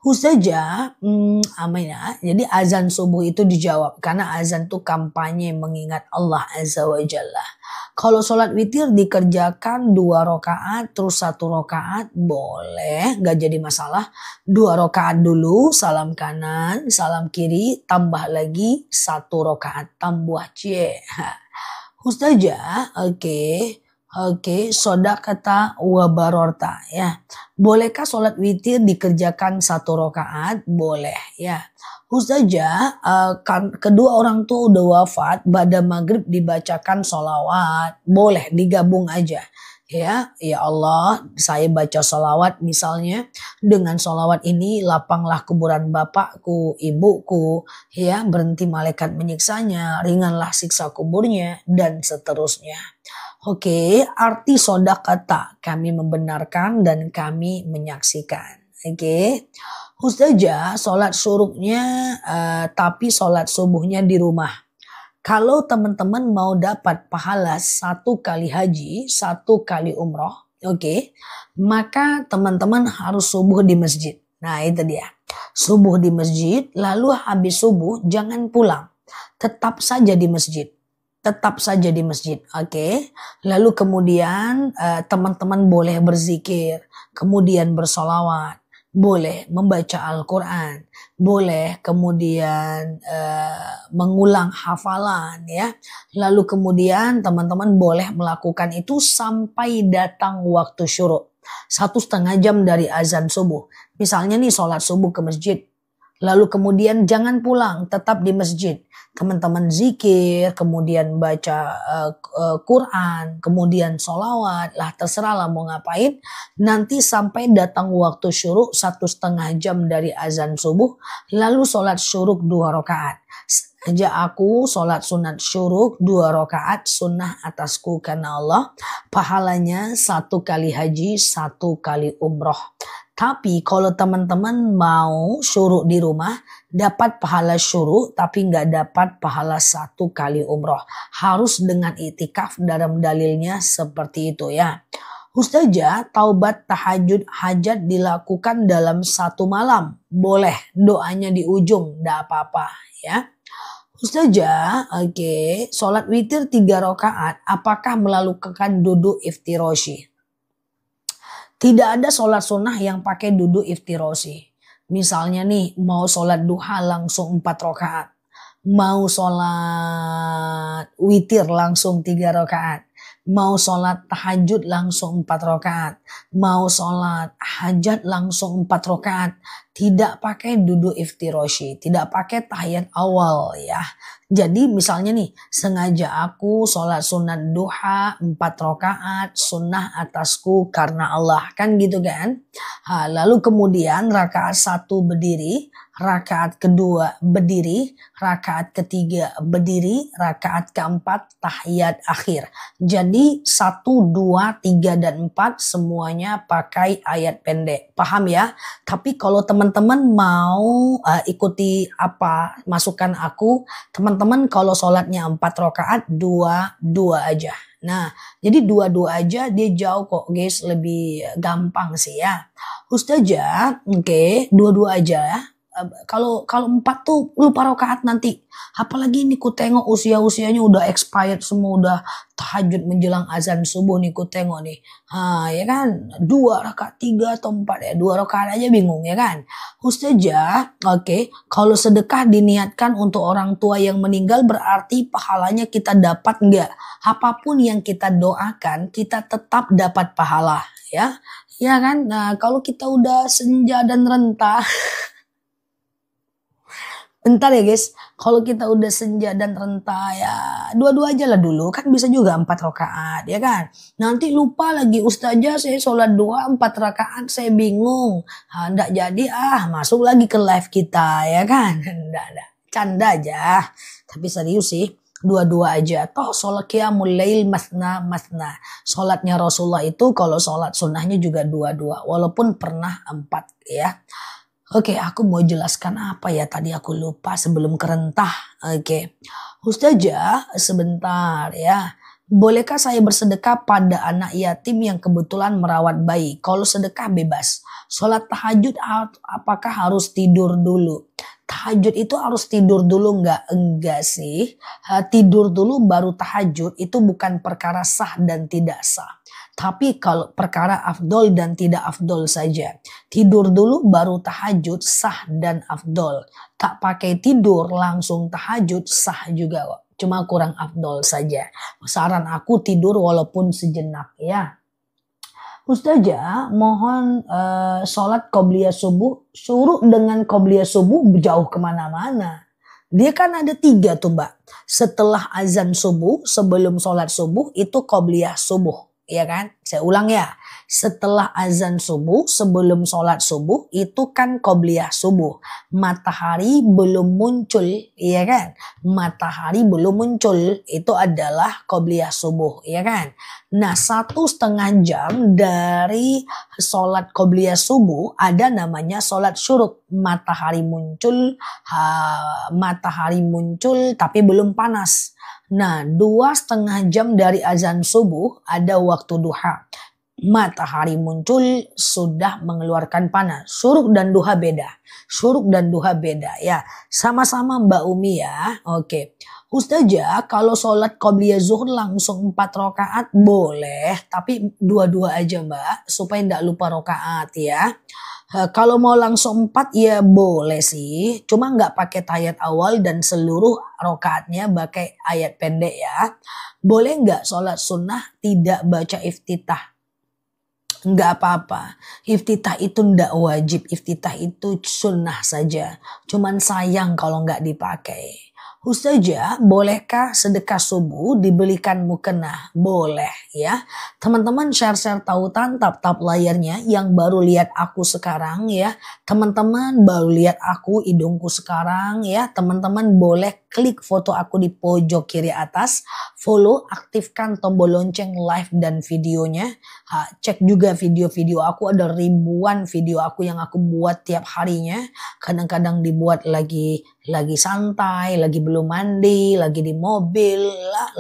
Ustazah, amin ya. Jadi azan subuh itu dijawab karena azan itu kampanye mengingat Allah Azza wa Jalla. Kalau sholat witir dikerjakan 2 rakaat terus 1 rakaat boleh, nggak jadi masalah. 2 rakaat dulu, salam kanan, salam kiri, tambah lagi 1 rakaat, tambah cie. Ustazah, oke, sodaqata wa barorta ya. Bolehkah sholat witir dikerjakan 1 rakaat? Boleh ya. Ustazah, kedua orang tua udah wafat, pada maghrib dibacakan sholawat. Boleh, digabung aja. Ya Allah, saya baca sholawat misalnya, dengan sholawat ini lapanglah kuburan bapakku, ibuku, ya, berhenti malaikat menyiksanya, ringanlah siksa kuburnya, dan seterusnya. Oke, arti sodakata, kami membenarkan dan kami menyaksikan. Oke, Ustazah, sholat syuruknya tapi sholat subuhnya di rumah. Kalau teman-teman mau dapat pahala 1 kali haji, 1 kali umroh, oke, maka teman-teman harus subuh di masjid. Nah itu dia, subuh di masjid, lalu habis subuh jangan pulang, tetap saja di masjid. Tetap saja di masjid, oke. Lalu kemudian teman-teman boleh berzikir, kemudian bersolawat, boleh membaca Al-Quran, boleh kemudian mengulang hafalan ya. Lalu kemudian teman-teman boleh melakukan itu sampai datang waktu syuruk. 1,5 jam dari azan subuh. Misalnya nih sholat subuh ke masjid. Lalu kemudian jangan pulang, tetap di masjid. Teman-teman zikir, kemudian baca Quran, kemudian sholawat, lah terserah lah mau ngapain. Nanti sampai datang waktu syuruk 1,5 jam dari azan subuh, lalu sholat syuruk 2 rakaat. Sengaja aku sholat sunat syuruk 2 rakaat sunnah atasku karena Allah. Pahalanya 1 kali haji, 1 kali umroh. Tapi kalau teman-teman mau syuruk di rumah, dapat pahala syuruk tapi nggak dapat pahala 1 kali umroh. Harus dengan itikaf, dalam dalilnya seperti itu ya. Ustazah, taubat tahajud hajat dilakukan dalam 1 malam. Boleh, doanya di ujung, nggak apa-apa ya. Ustazah, oke, sholat witir 3 rakaat, apakah melakukan duduk iftiroshi? Tidak ada sholat sunnah yang pakai duduk iftirosi. Misalnya nih mau sholat duha langsung 4 rakaat. Mau sholat witir langsung 3 rakaat. Mau sholat tahajud langsung 4 rakaat. Mau sholat hajat langsung 4 rakaat. Tidak pakai duduk iftirosi. Tidak pakai tahiyat awal ya. Jadi misalnya nih, sengaja aku sholat sunat duha 4 rakaat, sunnah atasku karena Allah. Kan gitu kan? Lalu kemudian rakaat 1 berdiri, rakaat kedua berdiri, rakaat ketiga berdiri, rakaat keempat tahiyat akhir. Jadi 1, 2, 3, dan 4 semuanya pakai ayat pendek. Paham ya? Tapi kalau teman-teman mau ikuti apa masukan aku, teman-teman kalau sholatnya 4 rakaat, 2 aja. Nah, jadi 2 aja dia jauh kok guys, lebih gampang sih ya. Ustazah, oke, 2 aja ya. Kalau 4 tuh lupa rakaat nanti. Apalagi nih ku tengok usia-usianya udah expired semua, udah tahajud menjelang azan subuh nih ku tengok nih. Ya kan, 2 rakaat, 3 atau 4 ya. 2 rakaat aja bingung ya kan. Ustazah, oke, kalau sedekah diniatkan untuk orang tua yang meninggal berarti pahalanya kita dapat enggak? Apapun yang kita doakan, kita tetap dapat pahala ya. Ya kan, nah kalau kita udah senja dan renta bentar ya guys, kalau kita udah senja dan renta ya 2 aja lah dulu, kan bisa juga 4 rakaat ya kan. Nanti lupa lagi ustazah saya sholat 4 rakaat saya bingung. Nggak jadi masuk lagi ke live kita ya kan. Nggak, canda aja. Tapi serius sih, 2 aja. Toh sholat qiyamul lail masna. Sholatnya Rasulullah itu kalau sholat sunnahnya juga 2, walaupun pernah 4 ya. Oke, aku mau jelaskan apa ya tadi aku lupa sebelum kerentah. Oke, Ustazah sebentar ya. Bolehkah saya bersedekah pada anak yatim yang kebetulan merawat bayi? Kalau sedekah bebas. Sholat tahajud apakah harus tidur dulu? Tahajud itu harus tidur dulu enggak sih. Tidur dulu baru tahajud itu bukan perkara sah dan tidak sah. Tapi kalau perkara afdol dan tidak afdol saja. Tidur dulu baru tahajud sah dan afdol. Tak pakai tidur langsung tahajud sah juga kok. Cuma kurang afdol saja. Saran aku tidur walaupun sejenak ya. Ustazah mohon sholat qobliyah subuh. Syuruk dengan qobliyah subuh jauh kemana-mana. Dia kan ada 3 tuh mbak. Setelah azan subuh, sebelum sholat subuh itu qobliyah subuh. ya kan? Saya ulang ya. Setelah azan subuh, sebelum sholat subuh, itu kan qobliyah subuh. Matahari belum muncul, ya kan? Matahari belum muncul, itu adalah qobliyah subuh, ya kan? Nah, 1,5 jam dari sholat qobliyah subuh, ada namanya sholat syuruk. Matahari muncul tapi belum panas. Nah, 2,5 jam dari azan subuh ada waktu duha. Matahari muncul sudah mengeluarkan panas. Syuruk dan duha beda. Syuruk dan duha beda ya. Sama-sama Mbak Umi ya. Oke. Ustazah, kalau sholat qobliyah zuhur langsung 4 rakaat boleh. Tapi dua-dua aja Mbak. Supaya tidak lupa rakaat ya. Kalau mau langsung 4 ya boleh sih. Cuma nggak pakai tahiyat awal dan seluruh rakaatnya pakai ayat pendek ya. Boleh nggak sholat sunnah tidak baca iftitah? Nggak apa-apa. Iftitah itu nggak wajib. Iftitah itu sunnah saja. Cuman sayang kalau nggak dipakai. Ustazah, bolehkah sedekah subuh dibelikan mukena? Boleh ya. Teman-teman share-share tautan tap-tap layarnya yang baru lihat aku sekarang ya. Teman-teman baru lihat aku hidungku sekarang ya. Teman-teman boleh klik foto aku di pojok kiri atas. Follow, aktifkan tombol lonceng live dan videonya. Cek juga video-video aku, ada ribuan video aku yang aku buat tiap harinya. Kadang-kadang dibuat lagi santai, lagi belum mandi, lagi di mobil,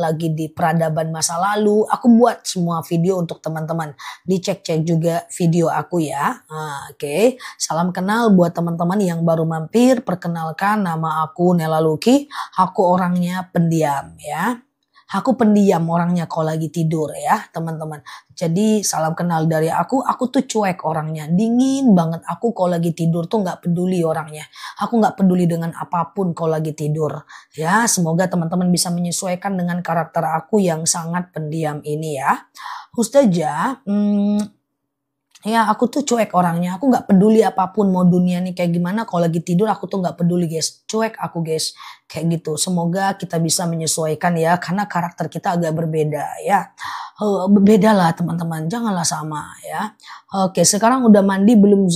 lagi di peradaban masa lalu. Aku buat semua video untuk teman-teman. Dicek-cek juga video aku ya. Oke. Salam kenal buat teman-teman yang baru mampir. Perkenalkan, nama aku Nela Luki. Aku orangnya pendiam ya. Aku pendiam orangnya kalau lagi tidur ya teman-teman. Jadi salam kenal dari aku tuh cuek orangnya. Dingin banget, aku kalau lagi tidur tuh gak peduli orangnya. Aku gak peduli dengan apapun kalau lagi tidur. Ya, semoga teman-teman bisa menyesuaikan dengan karakter aku yang sangat pendiam ini ya. Ustazah, ya aku tuh cuek orangnya, aku gak peduli apapun mau dunia nih kayak gimana, kalau lagi tidur aku tuh gak peduli guys, cuek aku guys, kayak gitu. Semoga kita bisa menyesuaikan ya, karena karakter kita agak berbeda ya. Berbeda lah teman-teman, janganlah sama ya. Oke, sekarang udah mandi belum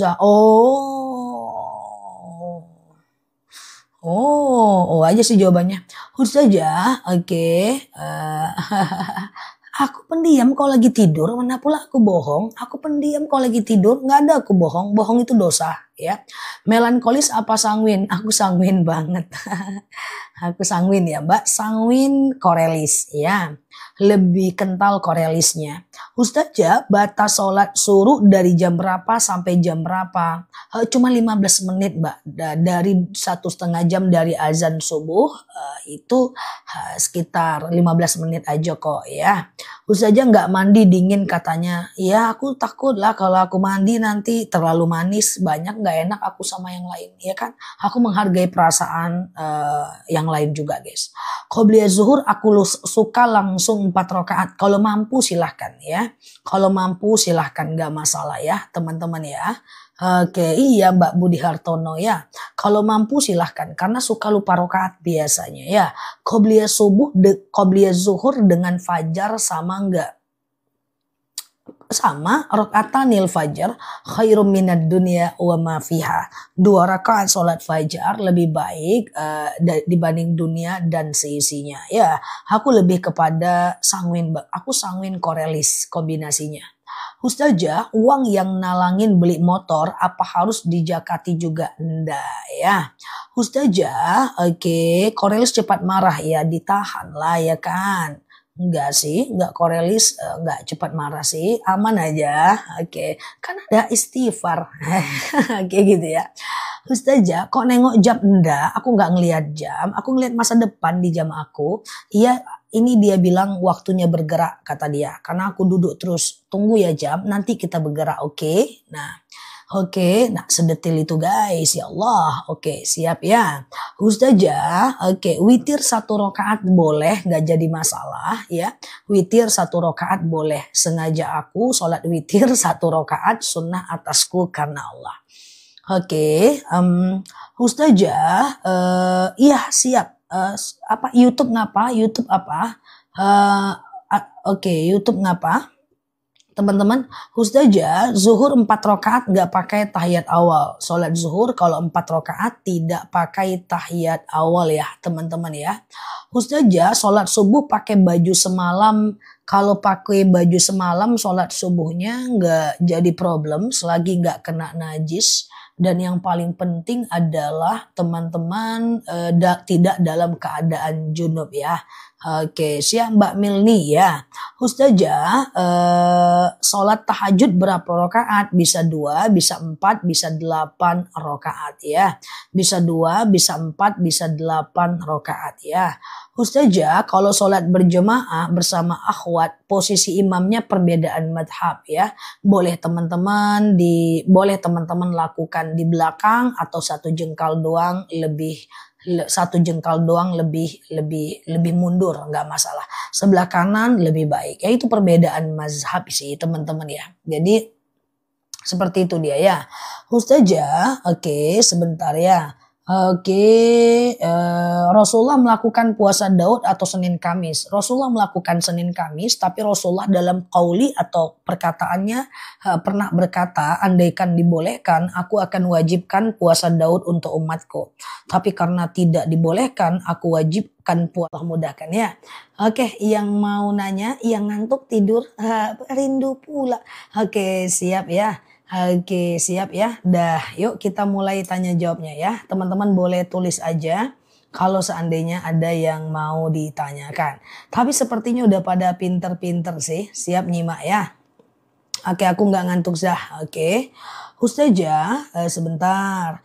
Oh aja sih jawabannya. Ustazah, oke. Aku pendiam kalau lagi tidur, mana pula aku bohong. Aku pendiam kalau lagi tidur, nggak ada aku bohong. Bohong itu dosa, ya. Melankolis apa sanguin? Aku sanguin banget. Aku sanguin ya, Mbak. Sanguin korelis, ya. Lebih kental korelisnya. Ustazah, batas sholat suruh dari jam berapa sampai jam berapa? Cuma 15 menit, Mbak. Dari 1,5 jam dari azan subuh, itu sekitar 15 menit aja kok ya. Ustazah nggak mandi dingin katanya. Ya aku takut lah kalau aku mandi nanti terlalu manis, banyak nggak enak aku sama yang lain, ya kan? Aku menghargai perasaan yang lain juga guys. Qobliyah zuhur aku suka langsung 4 rakaat. Kalau mampu silahkan ya. Kalau mampu silahkan, nggak masalah ya teman-teman ya. Oke, iya Mbak Budi Hartono ya. Kalau mampu silahkan karena suka lupa rakaat biasanya ya. Qobliyah qobliyah zuhur dengan fajar sama enggak? Sama, rakaatanil fajar khairum minad dunya wa ma fiha. 2 rakaat sholat fajar lebih baik dibanding dunia dan seisinya. Ya, aku lebih kepada sanguin, aku sanguin korelis kombinasinya. Ustazah, uang yang nalangin beli motor apa harus dijakati juga? Enggak ya. Ustazah, oke, korelis cepat marah ya, ditahan lah ya kan. Enggak sih, enggak korelis, enggak cepat marah sih, aman aja. Oke, kan ada istighfar. Kayak gitu ya. Ustazah, kok nengok jam? Enggak, aku enggak ngelihat jam, aku ngelihat masa depan di jam aku. Iya, ini dia bilang waktunya bergerak kata dia. Karena aku duduk terus, tunggu ya jam, nanti kita bergerak, oke? Nah, oke, nah sedetil itu guys, ya Allah. Oke, siap ya. Ustazah, oke, witir 1 rakaat boleh, nggak jadi masalah ya. Witir 1 rakaat boleh. Sengaja aku sholat witir 1 rakaat sunnah atasku karena Allah. Oke, Ustazah, iya siap. Apa YouTube ngapa? YouTube apa? Oke, YouTube ngapa? Teman-teman, Ustazah zuhur 4 rakaat nggak pakai tahiyat awal. Sholat zuhur kalau 4 rakaat tidak pakai tahiyat awal ya teman-teman ya. Ustazah sholat subuh pakai baju semalam. Kalau pakai baju semalam sholat subuhnya nggak jadi problem selagi nggak kena najis. Dan yang paling penting adalah teman-teman tidak dalam keadaan junub ya. Oke, siap Mbak Milni ya. Ustazah, sholat tahajud berapa rakaat? Bisa 2, bisa 4, bisa 8 rakaat ya. Bisa 2, bisa 4, bisa 8 rakaat ya. Ustazah, kalau sholat berjemaah bersama akhwat, posisi imamnya perbedaan madhab ya. Boleh teman-teman lakukan di belakang atau satu jengkal doang lebih mundur, nggak masalah. Sebelah kanan lebih baik. Ya itu perbedaan mazhab sih teman-teman ya. Jadi seperti itu dia ya. Ustazah, oke, sebentar ya. Oke, Rasulullah melakukan puasa Daud atau Senin Kamis. Rasulullah melakukan Senin Kamis, tapi Rasulullah dalam qauli atau perkataannya pernah berkata, andaikan dibolehkan, aku akan wajibkan puasa Daud untuk umatku. Tapi karena tidak dibolehkan, aku wajibkan puasa, mudahkan ya. Oke, yang mau nanya, yang ngantuk tidur, rindu pula. Oke, siap ya. Oke, siap ya. Dah, yuk kita mulai tanya jawabnya ya. Teman-teman boleh tulis aja kalau seandainya ada yang mau ditanyakan. Tapi sepertinya udah pada pinter-pinter sih. Siap nyimak ya. Oke, aku nggak ngantuk Zah. Oke. Ustazah, sebentar.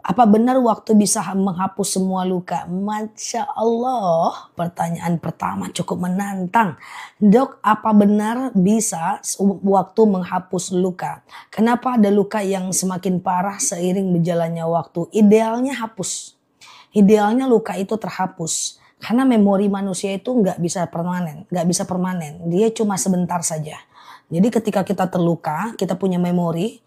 Apa benar waktu bisa menghapus semua luka? Masya Allah, pertanyaan pertama cukup menantang. Dok, apa benar bisa waktu menghapus luka? Kenapa ada luka yang semakin parah seiring berjalannya waktu? Idealnya hapus. Idealnya luka itu terhapus. Karena memori manusia itu nggak bisa permanen. Dia cuma sebentar saja. Jadi ketika kita terluka, kita punya memori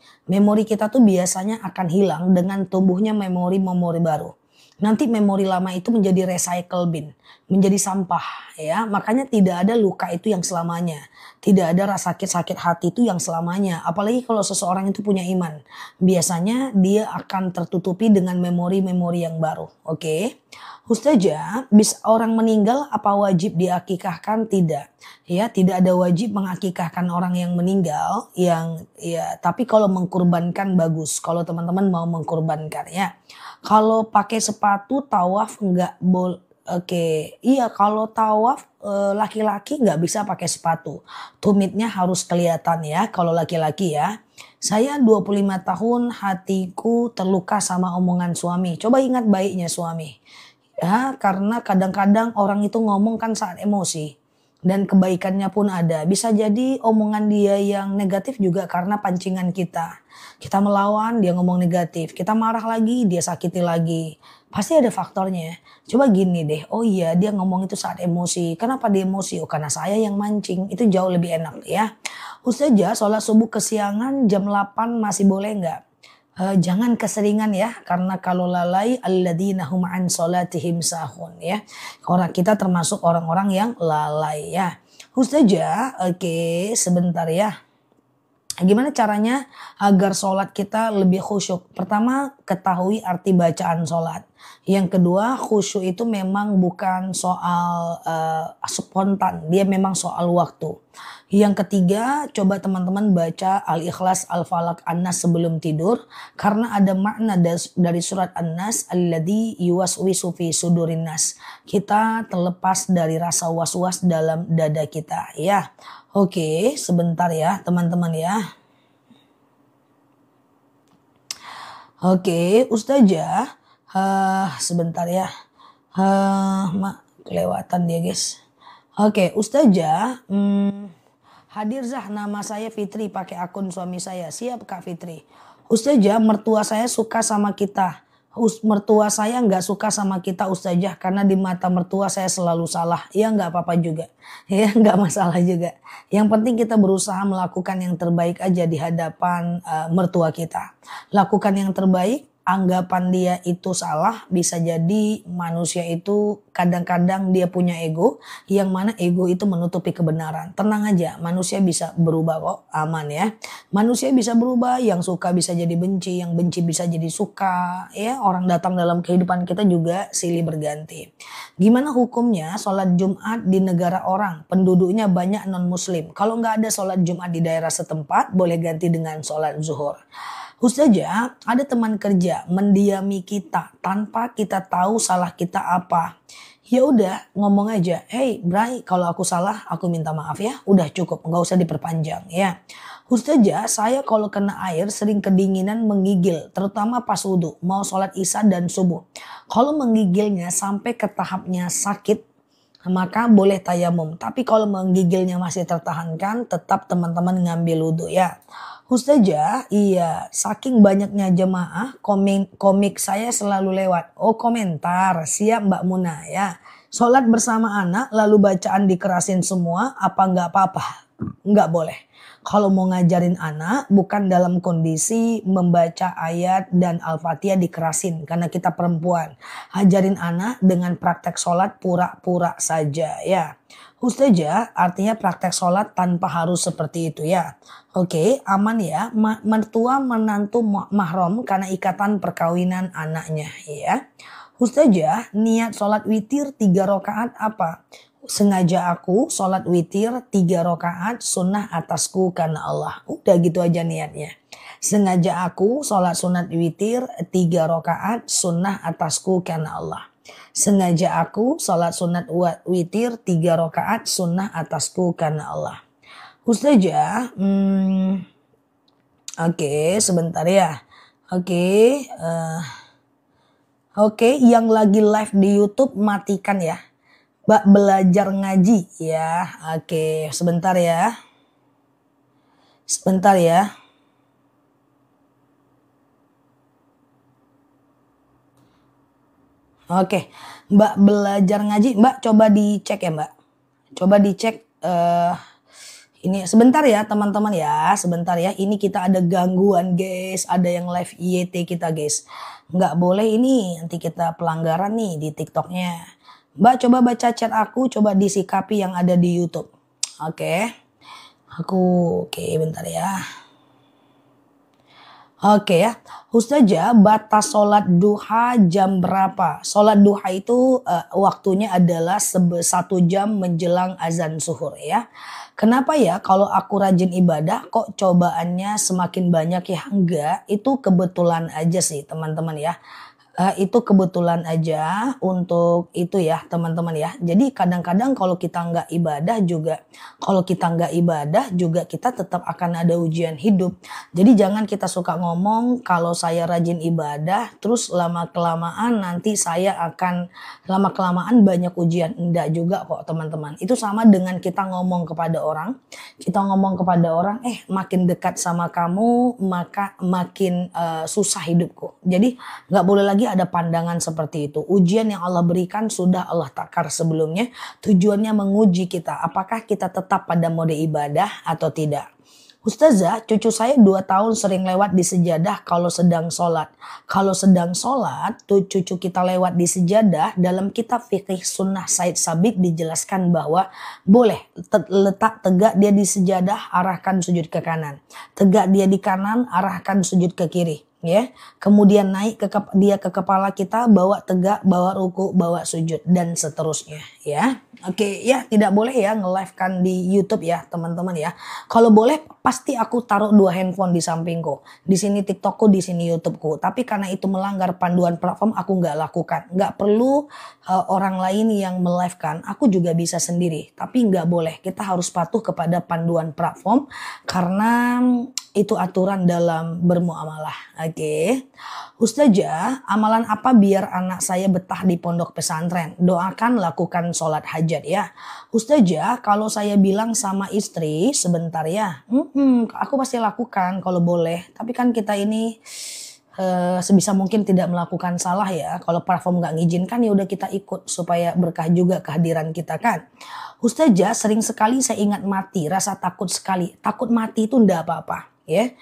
kita tuh biasanya akan hilang dengan tumbuhnya memori-memori baru. Nanti memori lama itu menjadi recycle bin, menjadi sampah ya. Makanya tidak ada luka itu yang selamanya. Tidak ada rasa sakit hati itu yang selamanya. Apalagi kalau seseorang itu punya iman. Biasanya dia akan tertutupi dengan memori-memori yang baru. Oke. Ustazah, orang meninggal apa wajib diakikahkan? Tidak. Ya, tidak ada wajib mengakikahkan orang yang meninggal tapi kalau mengkurbankan bagus. Kalau teman-teman mau mengkurbankan ya. Kalau pakai sepatu tawaf enggak boleh. Oke, iya kalau tawaf laki-laki nggak bisa pakai sepatu. Tumitnya harus kelihatan ya kalau laki-laki ya. Saya 25 tahun hatiku terluka sama omongan suami. Coba ingat baiknya suami. Ya, karena kadang-kadang orang itu ngomong kan saat emosi. Dan kebaikannya pun ada. Bisa jadi omongan dia yang negatif juga karena pancingan kita. Kita melawan, dia ngomong negatif. Kita marah lagi, dia sakiti lagi. Pasti ada faktornya. Coba gini deh, oh iya dia ngomong itu saat emosi. Kenapa dia emosi? Oh karena saya yang mancing. Itu jauh lebih enak ya. Ustazah, sholat subuh kesiangan jam 8 masih boleh nggak? Jangan keseringan ya, karena kalau lalai alladzina hum an sholatihim sahun ya. Orang kita termasuk orang-orang yang lalai ya. Ustazah, oke, sebentar ya. Gimana caranya agar sholat kita lebih khusyuk? Pertama, ketahui arti bacaan sholat. Yang kedua, khusyuk itu memang bukan soal spontan, dia memang soal waktu. Yang ketiga, coba teman-teman baca Al-Ikhlas, Al-Falaq, An-Nas sebelum tidur. Karena ada makna dari surat An-Nas, alladzi yuwaswisu fi sudurin nas. Kita terlepas dari rasa was-was dalam dada kita ya. Oke, sebentar ya teman-teman ya. Oke, Ustazah, sebentar ya. Kelewatan dia guys. Oke, Ustazah, hadir Zah, nama saya Fitri, pakai akun suami saya. Siap Kak Fitri. Ustazah, mertua saya suka sama kita. Mertua saya nggak suka sama kita Ustazah, karena di mata mertua saya selalu salah. Ya nggak apa-apa juga. Ya nggak masalah juga. Yang penting kita berusaha melakukan yang terbaik aja di hadapan mertua kita. Lakukan yang terbaik. anggapan dia itu salah, bisa jadi manusia itu kadang-kadang dia punya ego, yang mana ego itu menutupi kebenaran. Tenang aja, manusia bisa berubah kok, aman ya. Manusia bisa berubah, yang suka bisa jadi benci, yang benci bisa jadi suka, ya. Orang datang dalam kehidupan kita juga silih berganti. Gimana hukumnya sholat Jumat di negara orang, penduduknya banyak non-muslim. Kalau nggak ada sholat Jumat di daerah setempat, boleh ganti dengan sholat zuhur. Ustazah, ada teman kerja mendiami kita tanpa kita tahu salah kita apa. Ya udah ngomong aja, hey Bray, kalau aku salah aku minta maaf ya. Udah cukup, nggak usah diperpanjang ya. Ustazah, saya kalau kena air sering kedinginan menggigil, terutama pas wudhu, mau sholat isya dan subuh. Kalau menggigilnya sampai ke tahapnya sakit, maka boleh tayamum. Tapi kalau menggigilnya masih tertahankan, tetap teman-teman ngambil wudhu ya. Ustazah, iya, saking banyaknya jemaah, komik saya selalu lewat. Oh komentar, siap Mbak Muna ya. Sholat bersama anak, lalu bacaan dikerasin semua, apa nggak apa-apa? Nggak boleh. Kalau mau ngajarin anak, bukan dalam kondisi membaca ayat dan Al-Fatihah dikerasin, karena kita perempuan. Ajarin anak dengan praktek sholat pura-pura saja ya. Ustazah, artinya praktek sholat tanpa harus seperti itu ya. Oke, aman ya. Mertua menantu mahram karena ikatan perkawinan anaknya ya. Ustazah, niat sholat witir 3 rakaat apa? Sengaja aku sholat witir 3 rakaat sunnah atasku karena Allah. Udah gitu aja niatnya. Sengaja aku sholat sunat witir 3 rakaat sunnah atasku karena Allah. Sengaja aku sholat sunat witir 3 rakaat sunnah atasku karena Allah. Ustazah, oke, sebentar ya. Oke, yang lagi live di YouTube matikan ya. Mbak belajar ngaji ya. Oke, sebentar ya. Sebentar ya. Oke, Mbak belajar ngaji, Mbak coba dicek ya Mbak. Coba dicek ini sebentar ya teman-teman ya, sebentar ya. Ini kita ada gangguan guys, ada yang live IYT kita guys. Nggak boleh ini, nanti kita pelanggaran nih di TikToknya. Mbak coba baca chat aku, coba disikapi yang ada di YouTube. Oke, bentar ya. Oke ya, Ustazah, batas sholat duha jam berapa? Sholat duha itu waktunya adalah 1 jam menjelang azan zuhur ya. Kenapa ya kalau aku rajin ibadah kok cobaannya semakin banyak ya? Enggak, itu kebetulan aja sih teman-teman ya. Itu kebetulan aja untuk itu ya teman-teman ya. Jadi kadang-kadang kalau kita nggak ibadah juga kita tetap akan ada ujian hidup. Jadi jangan kita suka ngomong kalau saya rajin ibadah terus lama-kelamaan nanti saya akan lama-kelamaan banyak ujian. Enggak juga kok teman-teman. Itu sama dengan kita ngomong kepada orang. Makin dekat sama kamu maka makin susah hidupku. Jadi nggak boleh lagi ada pandangan seperti itu. Ujian yang Allah berikan sudah Allah takar sebelumnya. Tujuannya menguji kita. Apakah kita tetap pada mode ibadah atau tidak. Ustazah, cucu saya 2 tahun sering lewat di sejadah kalau sedang sholat. Kalau sedang sholat, tuh cucu kita lewat di sejadah, dalam kitab fikih sunnah Said Sabik dijelaskan bahwa boleh letak tegak dia di sejadah, arahkan sujud ke kanan. Tegak dia di kanan, arahkan sujud ke kiri. Ya, kemudian naik dia ke kepala kita, bawa tegak, bawa ruku, bawa sujud dan seterusnya ya. Oke ya, tidak boleh ya nge-live-kan di YouTube ya teman-teman ya. Kalau boleh pasti aku taruh 2 handphone di sampingku. Di sini TikTokku, di sini YouTubeku. Tapi karena itu melanggar panduan platform aku nggak lakukan. Nggak perlu orang lain yang me-live-kan. Aku juga bisa sendiri. Tapi nggak boleh. Kita harus patuh kepada panduan platform karena itu aturan dalam bermuamalah. Oke. Ustazah, amalan apa biar anak saya betah di pondok pesantren? Doakan, lakukan sholat hajat ya. Ustazah, kalau saya bilang sama istri sebentar ya. Aku pasti lakukan kalau boleh. Tapi kan kita ini sebisa mungkin tidak melakukan salah ya. Kalau platform nggak ngizinkan ya udah kita ikut supaya berkah juga kehadiran kita kan. Ustazah, sering sekali saya ingat mati, rasa takut sekali. Takut mati itu ndak apa-apa ya.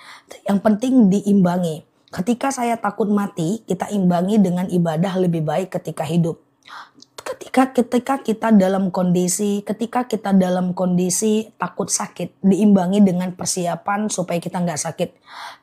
Yang penting diimbangi. Ketika saya takut mati, kita imbangi dengan ibadah lebih baik ketika hidup. Ketika kita dalam kondisi takut sakit, diimbangi dengan persiapan supaya kita nggak sakit.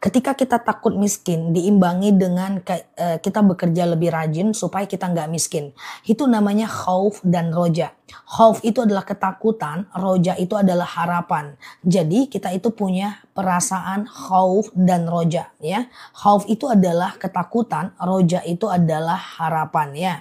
Ketika kita takut miskin, diimbangi dengan kita bekerja lebih rajin supaya kita nggak miskin. Itu namanya khauf dan roja. Khauf itu adalah ketakutan, roja itu adalah harapan. Jadi kita itu punya perasaan khauf dan roja, ya. Khauf itu adalah ketakutan, roja itu adalah harapan, ya.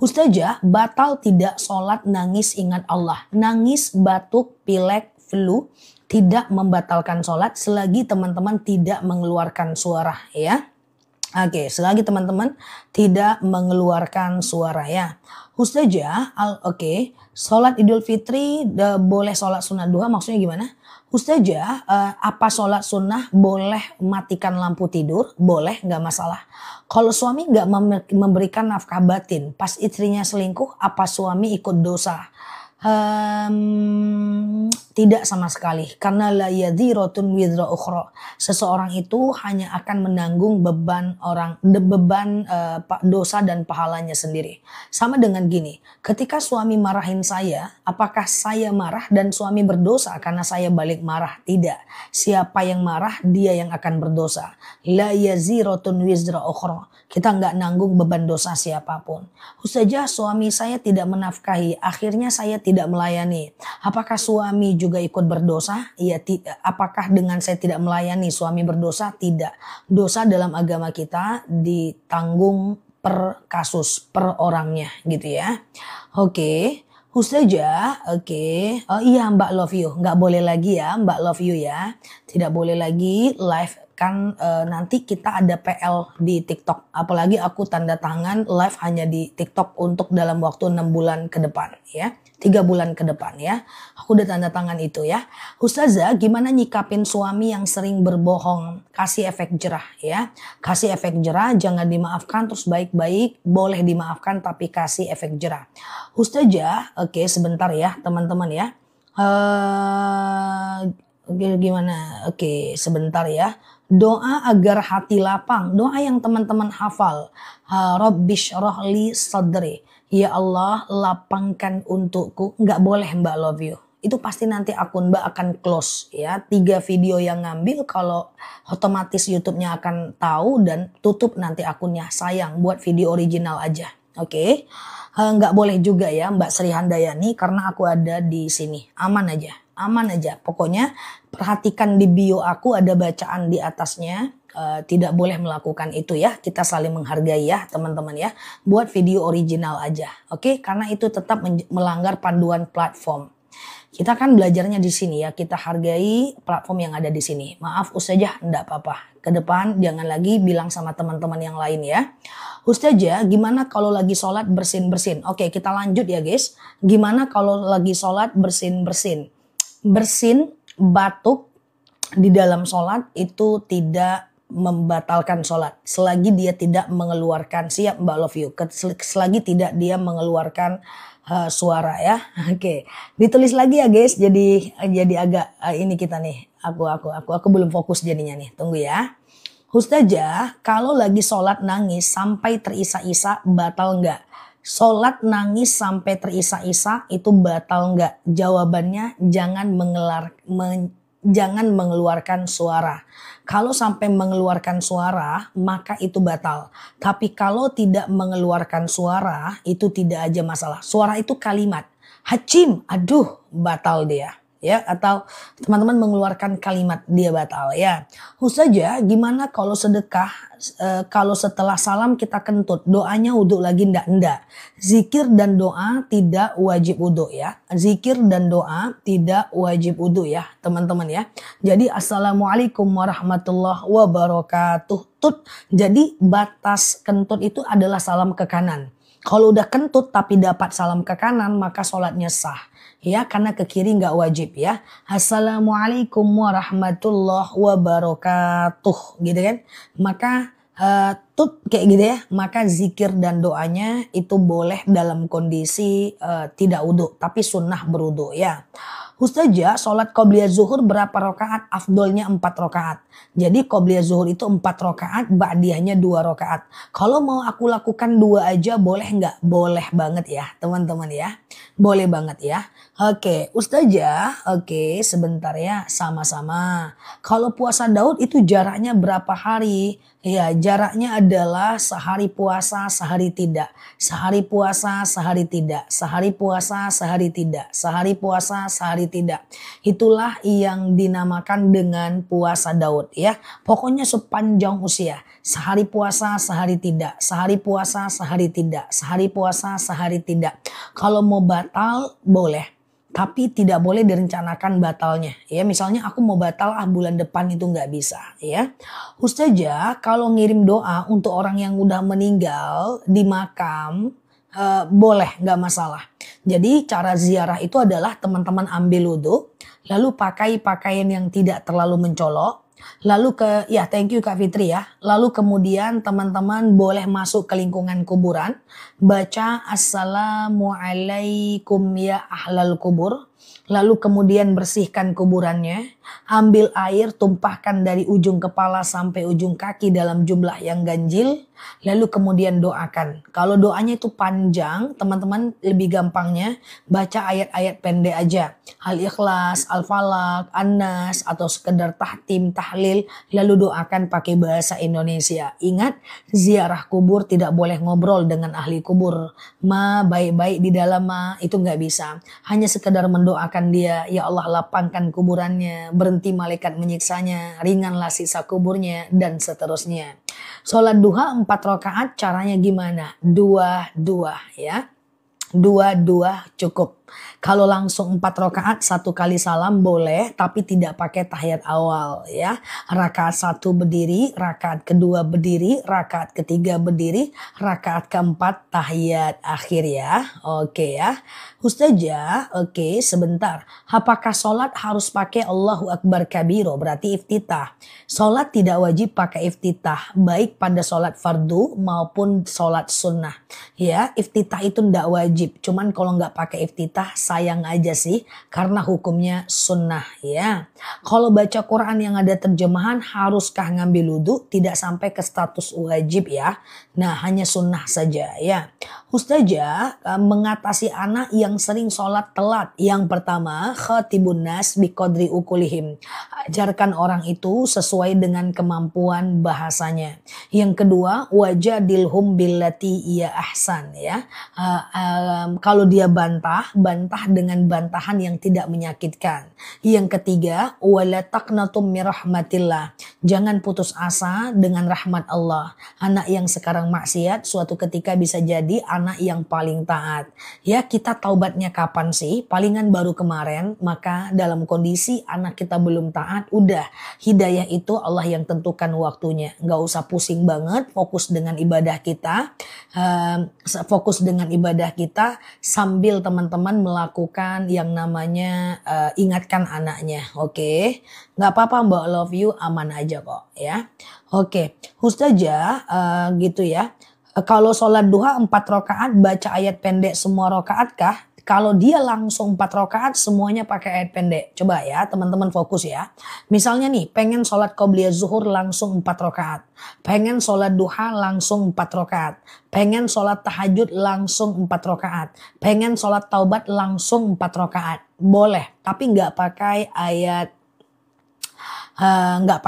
Ustazah, batal tidak sholat nangis ingat Allah. Nangis, batuk, pilek, flu tidak membatalkan sholat selagi teman-teman tidak mengeluarkan suara, ya. Oke, selagi teman-teman tidak mengeluarkan suara, ya. Ustazah, sholat Idul Fitri boleh sholat sunnah duha, maksudnya gimana? Ustazah, apa sholat sunnah boleh matikan lampu tidur? Boleh, nggak masalah. Kalau suami nggak memberikan nafkah batin, pas istrinya selingkuh, apa suami ikut dosa? Tidak sama sekali, karena la yadhiratun widra ukhra. Seseorang itu hanya akan menanggung beban dosa dan pahalanya sendiri. Sama dengan gini, ketika suami marahin saya, apakah saya marah dan suami berdosa karena saya balik marah? Tidak. Siapa yang marah, dia yang akan berdosa. La yadhiratun widra ukhra. Kita nggak nanggung beban dosa siapapun. Ustazah, suami saya tidak menafkahi, akhirnya saya tidak melayani. Apakah suami juga ikut berdosa? Ya, apakah dengan saya tidak melayani suami berdosa? Tidak. Dosa dalam agama kita ditanggung per kasus, per orangnya gitu ya. Oke. Ustazah, oke. Oh iya Mbak Love You, nggak boleh lagi ya Mbak Love You ya. Tidak boleh lagi live kan nanti kita ada PL di TikTok. Apalagi aku tanda tangan live hanya di TikTok untuk dalam waktu 6 bulan ke depan ya. 3 bulan ke depan ya. Aku udah tanda tangan itu ya. Ustazah, gimana nyikapin suami yang sering berbohong? Kasih efek jerah ya. Kasih efek jerah, jangan dimaafkan terus baik-baik. Boleh dimaafkan tapi kasih efek jerah. Ustazah, oke sebentar ya teman-teman ya. Gimana? Oke sebentar ya. Doa agar hati lapang. Doa yang teman-teman hafal. Rabbish rohli sadri. Ya Allah, lapangkan untukku. Nggak boleh Mbak Love You. Itu pasti nanti akun Mbak akan close ya. 3 video yang ngambil kalau otomatis YouTube-nya akan tahu dan tutup nanti akunnya. Sayang, buat video original aja. Oke. Nggak boleh juga ya Mbak Sri Handayani karena aku ada di sini. Aman aja. Aman aja. Pokoknya perhatikan di bio aku ada bacaan di atasnya. Tidak boleh melakukan itu ya. Kita saling menghargai ya teman-teman ya. Buat video original aja. Oke, karena itu tetap melanggar panduan platform. Kita kan belajarnya di sini ya. Kita hargai platform yang ada di sini. Maaf Ustazah, enggak apa-apa. Ke depan jangan lagi bilang sama teman-teman yang lain ya. Ustazah, gimana kalau lagi sholat bersin-bersin? Oke, kita lanjut ya guys. Gimana kalau lagi sholat bersin-bersin? Bersin, batuk di dalam sholat itu tidak membatalkan sholat selagi dia tidak mengeluarkan, siap Mbak Love You, selagi tidak dia mengeluarkan suara ya. Oke, ditulis lagi ya guys, jadi agak ini kita nih, aku belum fokus jadinya nih, tunggu ya. Ustazah, kalau lagi sholat nangis sampai terisak-isak batal nggak? Sholat nangis sampai terisak-isak itu batal nggak? Jawabannya jangan mengeluarkan suara. Kalau sampai mengeluarkan suara maka itu batal. Tapi kalau tidak mengeluarkan suara itu tidak aja masalah. Suara itu kalimat. Hacim, aduh batal dia. Ya, atau teman-teman mengeluarkan kalimat dia batal ya. Ustazah, gimana kalau sedekah kalau setelah salam kita kentut, doanya wudhu lagi enggak. Zikir dan doa tidak wajib wudhu ya. Zikir dan doa tidak wajib wudhu ya teman-teman ya. Jadi assalamualaikum warahmatullahi wabarakatuh. Jadi batas kentut itu adalah salam ke kanan. Kalau udah kentut tapi dapat salam ke kanan maka sholatnya sah. Ya, karena ke kiri nggak wajib ya. Assalamualaikum warahmatullahi wabarakatuh, gitu kan? Maka kayak gitu ya. Maka zikir dan doanya itu boleh dalam kondisi tidak wudhu, tapi sunnah berwudhu ya. Ustazah, sholat qobliyah zuhur berapa rakaat? Afdolnya 4 rakaat. Jadi qobliyah zuhur itu 4 rakaat, ba'diyahnya 2 rakaat. Kalau mau aku lakukan 2 aja boleh nggak? Boleh banget ya teman-teman ya. Boleh banget ya. Oke, Ustazah, oke sebentar ya sama-sama. Kalau puasa Daud itu jaraknya berapa hari? Ya, jaraknya adalah sehari puasa, sehari tidak. Sehari puasa, sehari tidak. Sehari puasa, sehari tidak. Sehari puasa, sehari tidak. Itulah yang dinamakan dengan puasa Daud ya. Pokoknya sepanjang usia. Sehari puasa, sehari tidak. Sehari puasa, sehari tidak. Sehari puasa, sehari tidak. Kalau mau batal, boleh. Tapi tidak boleh direncanakan batalnya. Ya, misalnya aku mau batal bulan depan itu nggak bisa. Ya, Ustazah, kalau ngirim doa untuk orang yang udah meninggal di makam, boleh, nggak masalah. Jadi cara ziarah itu adalah teman-teman ambil wudhu, lalu pakai pakaian yang tidak terlalu mencolok. Lalu ya thank you Kak Fitri ya. Lalu kemudian teman-teman boleh masuk ke lingkungan kuburan. Baca Assalamualaikum ya ahlal kubur. Lalu kemudian bersihkan kuburannya. Ambil air, tumpahkan dari ujung kepala sampai ujung kaki dalam jumlah yang ganjil. Lalu kemudian doakan. Kalau doanya itu panjang, teman-teman lebih gampangnya baca ayat-ayat pendek aja. Al-Ikhlas, Al-Falaq, An-Nas, atau sekedar tahtim, tahlil. Lalu doakan pakai bahasa Indonesia. Ingat, ziarah kubur tidak boleh ngobrol dengan ahli kubur. Baik-baik di dalam itu nggak bisa. Hanya sekedar mendoakan dia, ya Allah lapangkan kuburannya, berhenti malaikat menyiksanya, ringanlah sisa kuburnya, dan seterusnya. Sholat duha 4 rakaat caranya gimana? 2-2 ya. 2-2 cukup. Kalau langsung 4 rakaat 1 kali salam boleh, tapi tidak pakai tahiyat awal ya. Rakaat 1 berdiri, rakaat kedua berdiri, rakaat ketiga berdiri, rakaat keempat tahiyat akhir ya. Oke ya. Ustazah, oke sebentar. Apakah sholat harus pakai Allahu Akbar kabiro? Berarti iftitah. Sholat tidak wajib pakai iftitah, baik pada sholat fardu maupun sholat sunnah. Ya, iftitah itu tidak wajib. Cuman kalau nggak pakai iftitah sayang aja sih, karena hukumnya sunnah ya. Kalau baca Quran yang ada terjemahan haruskah ngambil wudhu? Tidak sampai ke status wajib ya. Nah hanya sunnah saja ya. Ustazah, mengatasi anak yang sering sholat telat. Yang pertama, khatibun nas biqadri ukulihim. Ajarkan orang itu sesuai dengan kemampuan bahasanya. Yang kedua, wajadilhum billati iya ahsan ya. Kalau dia bantah dengan bantahan yang tidak menyakitkan. Yang ketiga, wala taqnatum min rahmatillah. Jangan putus asa dengan rahmat Allah. Anak yang sekarang maksiat suatu ketika bisa jadi anak yang paling taat. Ya, kita taubatnya kapan sih? Palingan baru kemarin. Maka dalam kondisi anak kita belum taat, udah hidayah itu Allah yang tentukan waktunya. Nggak usah pusing banget, fokus dengan ibadah kita. Fokus dengan ibadah kita sambil teman-teman melakukan yang namanya ingatkan anaknya. Oke, nggak apa-apa Mbak, love you, aman aja kok ya. Oke, Ustazah gitu ya. Kalau sholat duha 4 rakaat baca ayat pendek semua rakaat kah? Kalau dia langsung 4 rakaat semuanya pakai ayat pendek. Coba ya teman-teman fokus ya. Misalnya nih pengen sholat qobliyah zuhur langsung 4 rakaat. Pengen sholat duha langsung 4 rakaat. Pengen sholat tahajud langsung 4 rakaat. Pengen sholat taubat langsung 4 rakaat. Boleh, tapi nggak pakai ayat nggak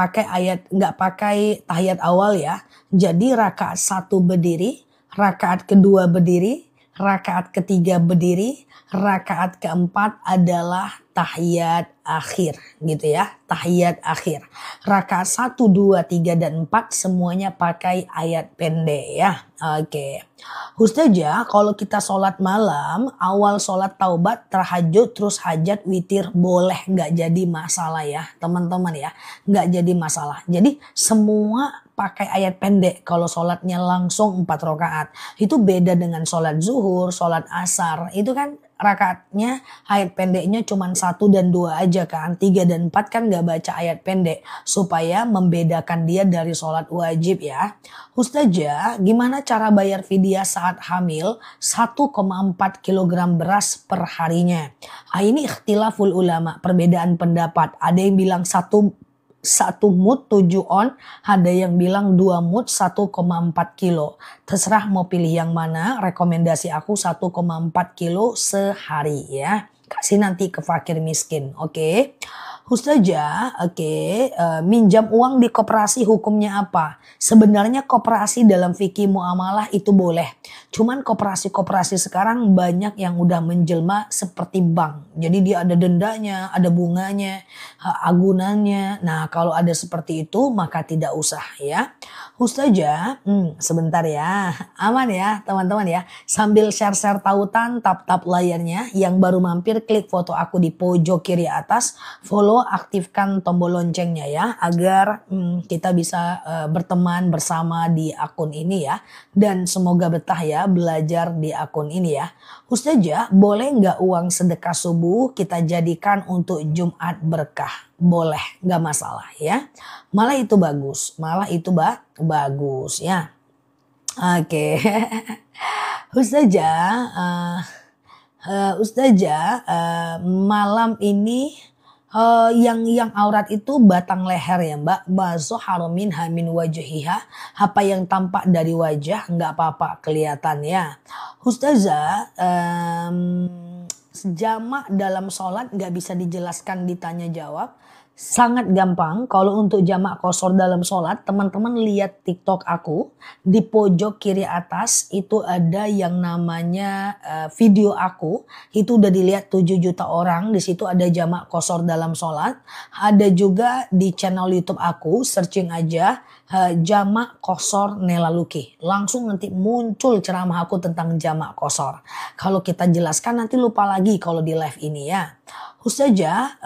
pakai tahiyat awal ya. Jadi rakaat 1 berdiri, rakaat kedua berdiri, rakaat ketiga berdiri, rakaat keempat adalah tahiyat akhir gitu ya. Tahiyat akhir. Rakaat 1, 2, 3 dan 4 semuanya pakai ayat pendek ya. Oke. Ustazah, kalau kita sholat malam, awal sholat taubat, tahajud, terus hajat, witir, boleh, nggak jadi masalah ya teman-teman ya. Nggak jadi masalah. Jadi semua pakai ayat pendek kalau sholatnya langsung 4 rakaat. Itu beda dengan sholat zuhur, sholat asar. Itu kan rakaatnya ayat pendeknya cuma 1 dan 2 aja kan. 3 dan 4 kan gak baca ayat pendek. Supaya membedakan dia dari sholat wajib ya. Ustazah, gimana cara bayar fidyah saat hamil 1,4 kilogram beras per harinya? Nah, ini ikhtilaful ulama, perbedaan pendapat. Ada yang bilang satu mut 7 on, ada yang bilang 2 mut 1,4 kilo. Terserah mau pilih yang mana, rekomendasi aku 1,4 kilo sehari ya. Kasih nanti ke fakir miskin, oke? Ustazah, minjam uang di koperasi hukumnya apa? Sebenarnya koperasi dalam fikih muamalah itu boleh. Cuman koperasi-koperasi sekarang banyak yang udah menjelma seperti bank. Jadi dia ada dendanya, ada bunganya, agunannya. Nah kalau ada seperti itu maka tidak usah ya. Ustazah, sebentar ya. Aman ya teman-teman ya. Sambil share-share tautan, tap-tap layarnya. Yang baru mampir klik foto aku di pojok kiri atas. Follow, aktifkan tombol loncengnya ya. Agar kita bisa berteman bersama di akun ini ya. Dan semoga betah ya belajar di akun ini ya. Ustazah, boleh nggak uang sedekah subuh kita jadikan untuk Jumat berkah? Boleh, nggak masalah ya. Malah itu bagus, bagus ya. Oke. Ustazah, malam ini yang aurat itu batang leher ya Mbak. Baso haromin hamin wajuhiha. Apa yang tampak dari wajah nggak apa-apa kelihatan ya. Ustazah, jamak dalam sholat nggak bisa dijelaskan ditanya jawab. Sangat gampang. Kalau untuk jamak qashar dalam sholat, teman-teman lihat TikTok aku di pojok kiri atas itu ada yang namanya video aku. Itu udah dilihat 7 juta orang. Di situ ada jamak qashar dalam sholat. Ada juga di channel YouTube aku, searching aja jamak qashar Nela Luki. Langsung nanti muncul ceramah aku tentang jamak qashar. Kalau kita jelaskan nanti lupa lagi kalau di live ini ya. Ustazah,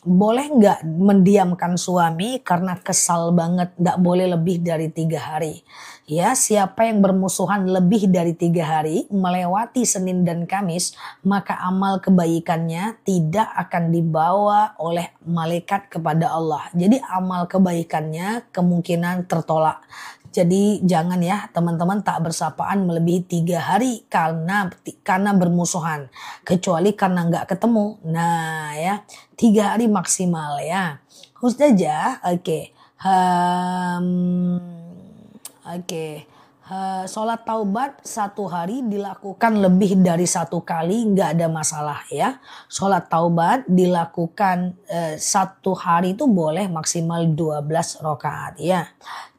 boleh nggak mendiamkan suami karena kesal banget, nggak boleh lebih dari 3 hari. Ya, siapa yang bermusuhan lebih dari 3 hari melewati Senin dan Kamis, maka amal kebaikannya tidak akan dibawa oleh malaikat kepada Allah. Jadi amal kebaikannya kemungkinan tertolak. Jadi jangan ya teman-teman tak bersapaan melebihi 3 hari karena bermusuhan. Kecuali karena nggak ketemu. Nah ya 3 hari maksimal ya. Ustazah, oke. Sholat taubat 1 hari dilakukan lebih dari 1 kali nggak ada masalah ya. Sholat taubat dilakukan 1 hari itu boleh maksimal 12 rakaat ya.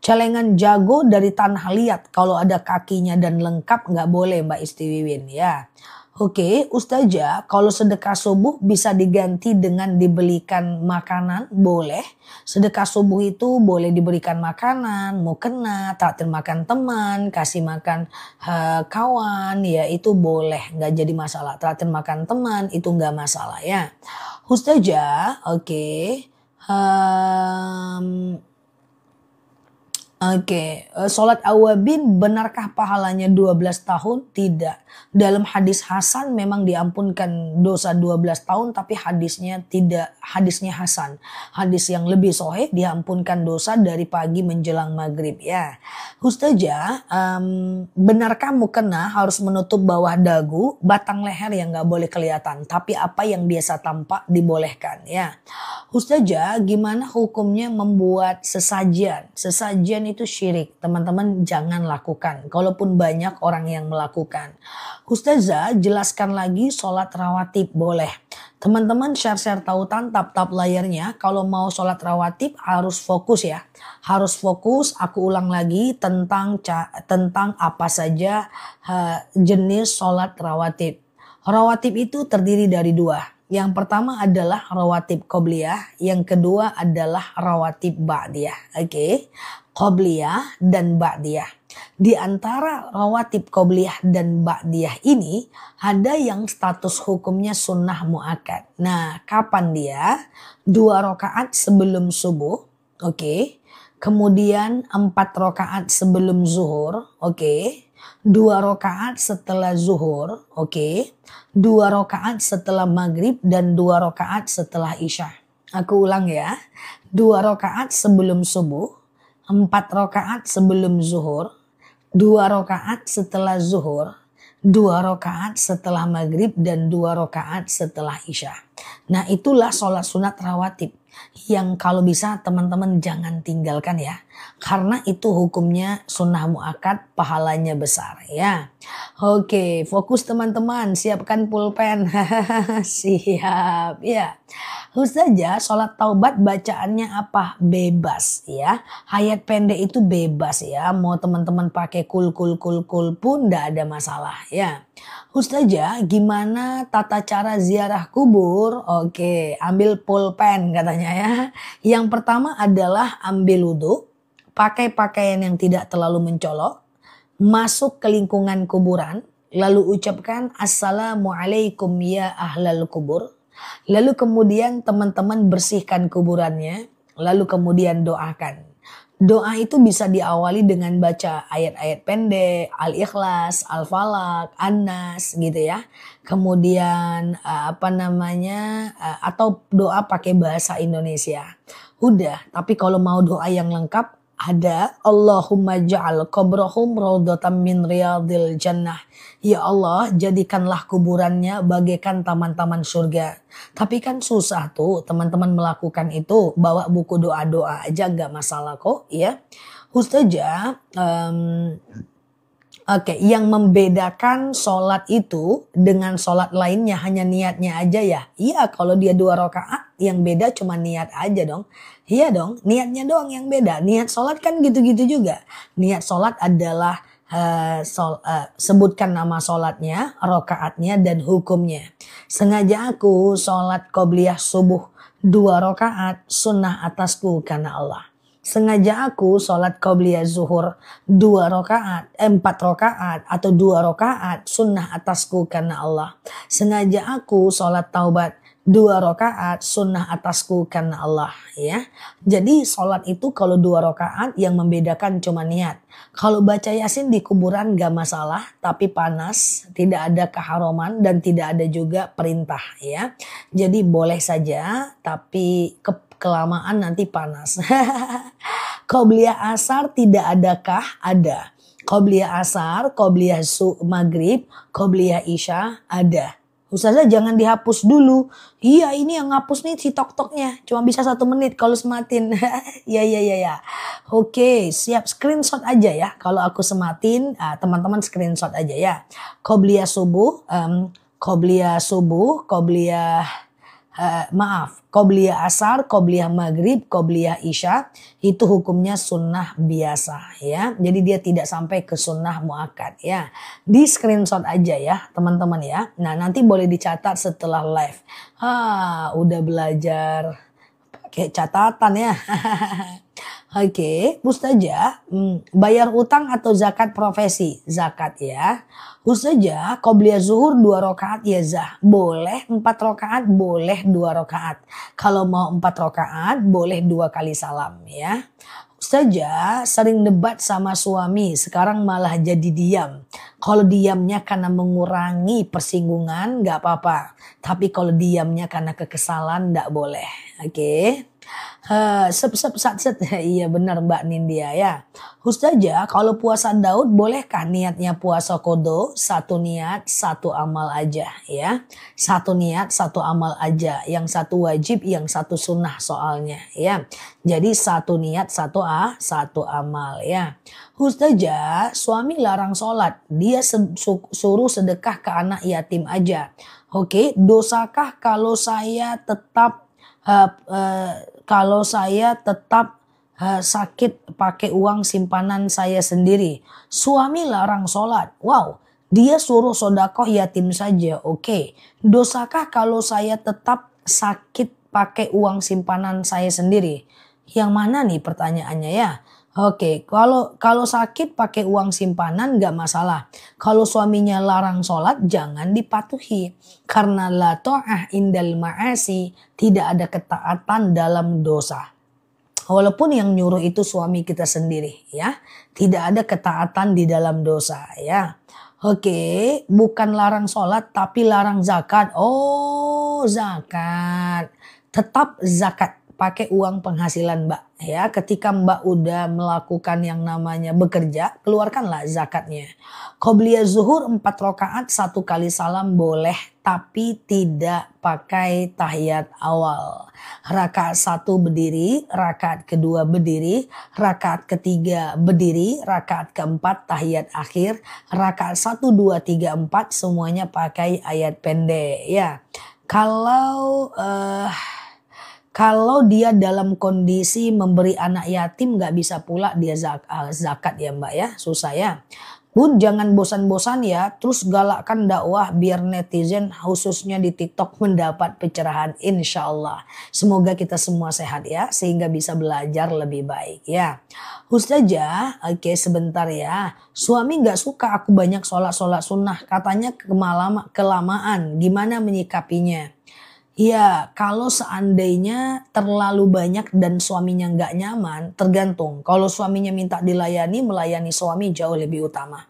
Celengan jago dari tanah liat kalau ada kakinya dan lengkap nggak boleh Mbak Istiwiwin ya. Oke, Ustazah, kalau sedekah subuh bisa diganti dengan dibelikan makanan, boleh. Sedekah subuh itu boleh diberikan makanan, mukena, traktir makan teman, kasih makan kawan, ya itu boleh, nggak jadi masalah. Traktir makan teman itu nggak masalah ya. Ustazah, oke. Sholat awabin benarkah pahalanya 12 tahun? Tidak. Dalam hadis Hasan memang diampunkan dosa 12 tahun tapi hadisnya tidak, hadisnya Hasan. Hadis yang lebih sahih diampunkan dosa dari pagi menjelang maghrib ya. Ustazah, benarkah mukena harus menutup bawah dagu, batang leher yang nggak boleh kelihatan, tapi apa yang biasa tampak dibolehkan ya. Ustazah, gimana hukumnya membuat sesajen? Sesajen itu syirik, teman-teman jangan lakukan. Kalaupun banyak orang yang melakukan. Ustazah, jelaskan lagi sholat rawatib boleh. Teman-teman share-share tautan, tap-tap layarnya. Kalau mau sholat rawatib harus fokus ya. Harus fokus, aku ulang lagi tentang apa saja jenis sholat rawatib. Rawatib itu terdiri dari 2. Yang pertama adalah rawatib qobliyah, yang kedua adalah rawatib ba'diyah. Oke. Qobliyah dan ba'diyah. Di antara rawatib qobliyah dan ba'diyah ini ada yang status hukumnya sunnah muakkad. Nah, kapan dia? 2 rakaat sebelum subuh, oke. Kemudian 4 rakaat sebelum zuhur, oke. 2 rakaat setelah zuhur, oke. 2 rakaat setelah maghrib dan 2 rakaat setelah isya. Aku ulang ya. 2 rakaat sebelum subuh, 4 rakaat sebelum zuhur, 2 rakaat setelah zuhur, 2 rakaat setelah maghrib dan 2 rakaat setelah isya. Nah, itulah sholat sunat rawatib yang kalau bisa teman-teman jangan tinggalkan ya. Karena itu hukumnya sunnah muakkad, pahalanya besar ya. Oke, fokus teman-teman, siapkan pulpen. Siap ya. Ustazah, sholat taubat bacaannya apa? Bebas ya. Ayat pendek itu bebas ya. Mau teman-teman pakai kul pun ndak ada masalah ya. Ustazah, gimana tata cara ziarah kubur? Oke, ambil pulpen katanya ya. Yang pertama adalah ambil wudhu, pakai pakaian yang tidak terlalu mencolok, masuk ke lingkungan kuburan, lalu ucapkan Assalamualaikum ya ahlal kubur. Lalu kemudian teman-teman bersihkan kuburannya, lalu kemudian doakan. Doa itu bisa diawali dengan baca ayat-ayat pendek, Al-Ikhlas, Al-Falaq, An-Nas gitu ya. Kemudian atau doa pakai bahasa Indonesia. Udah, tapi kalau mau doa yang lengkap ada Allahumma ja'al qabrahum raudhatan min riyadil jannah. Ya Allah, jadikanlah kuburannya bagaikan taman-taman surga. Tapi kan susah tuh teman-teman melakukan itu. Bawa buku doa-doa aja gak masalah kok ya. Ustazah, oke, yang membedakan sholat itu dengan sholat lainnya hanya niatnya aja ya. Iya, kalau dia 2 rakaat yang beda cuma niat aja dong. Iya dong, niatnya doang yang beda. Niat sholat kan gitu-gitu juga. Niat sholat adalah sebutkan nama sholatnya, rakaatnya dan hukumnya. Sengaja aku sholat qobliyah subuh 2 rakaat sunnah atasku karena Allah. Sengaja aku sholat qobliyah zuhur 2 rakaat, 4 rakaat atau 2 rakaat sunnah atasku karena Allah. Sengaja aku sholat taubat 2 rakaat sunnah atasku karena Allah ya. Jadi sholat itu kalau 2 rakaat yang membedakan cuma niat. Kalau baca yasin di kuburan gak masalah, tapi panas, tidak ada keharuman dan tidak ada juga perintah ya. Jadi boleh saja, tapi kelamaan nanti panas. Qobliyah asar tidak adakah? Ada. Qobliyah asar, qobliyah maghrib, qobliyah isya ada. Ustazah jangan dihapus dulu. Iya, ini yang ngapus nih si tok-toknya. Cuma bisa 1 menit kalau sematin. Ya. Oke, siap, screenshot aja ya. Kalau aku sematin, teman-teman screenshot aja ya. Qobliyah subuh, qobliyah asar, qobliyah maghrib, qobliyah isya itu hukumnya sunnah biasa ya. Jadi dia tidak sampai ke sunnah muakkad ya. Di screenshot aja ya teman-teman ya. Nah nanti boleh dicatat setelah live. Udah belajar pakai catatan ya. Oke, Ustazah, bayar utang atau zakat profesi? Zakat ya. Ustazah, qobliyah zuhur 2 rakaat ya zah. Boleh 4 rakaat, boleh 2 rakaat. Kalau mau 4 rakaat, boleh 2 kali salam ya. Ustazah, sering debat sama suami, sekarang malah jadi diam. Kalau diamnya karena mengurangi persinggungan, gak apa-apa. Tapi kalau diamnya karena kekesalan, gak boleh. Oke. Iya benar Mbak Nindya ya. Ustazah, kalau puasa Daud bolehkah niatnya puasa kodo? 1 niat 1 amal aja ya. 1 niat 1 amal aja. Yang 1 wajib, yang 1 sunnah soalnya ya. Jadi 1 niat 1 amal ya. Ustazah, suami larang sholat. Dia suruh sedekah ke anak yatim aja. Oke, dosakah kalau saya tetap sakit pakai uang simpanan saya sendiri? Suami larang sholat. Wow, dia suruh sodakoh yatim saja. Oke, dosakah kalau saya tetap sakit pakai uang simpanan saya sendiri? Yang mana nih pertanyaannya ya? Oke, kalau sakit pakai uang simpanan gak masalah. Kalau suaminya larang sholat jangan dipatuhi. Karena la ta'ah indal ma'asi, tidak ada ketaatan dalam dosa. Walaupun yang nyuruh itu suami kita sendiri ya. Tidak ada ketaatan di dalam dosa ya. Oke, bukan larang sholat tapi larang zakat. Oh, zakat. Tetap zakat pakai uang penghasilan Mbak ya. Ketika Mbak udah melakukan yang namanya bekerja, keluarkanlah zakatnya. Qobliyah zuhur 4 rakaat 1 kali salam boleh tapi tidak pakai tahiyat awal. Rakaat 1 berdiri, rakaat kedua berdiri, rakaat ketiga berdiri, rakaat keempat tahiyat akhir, rakaat 1, 2, 3, 4 semuanya pakai ayat pendek ya. Kalau dia dalam kondisi memberi anak yatim nggak bisa pula dia zakat ya Mbak ya, susah ya. Bun jangan bosan-bosan ya, terus galakkan dakwah biar netizen khususnya di TikTok mendapat pencerahan insya Allah. Semoga kita semua sehat ya, sehingga bisa belajar lebih baik ya. Ustazah, oke sebentar ya. Suami nggak suka aku banyak sholat sunnah, katanya kelamaan, gimana menyikapinya? Ya, kalau seandainya terlalu banyak dan suaminya nggak nyaman, tergantung. Kalau suaminya minta dilayani, melayani suami jauh lebih utama.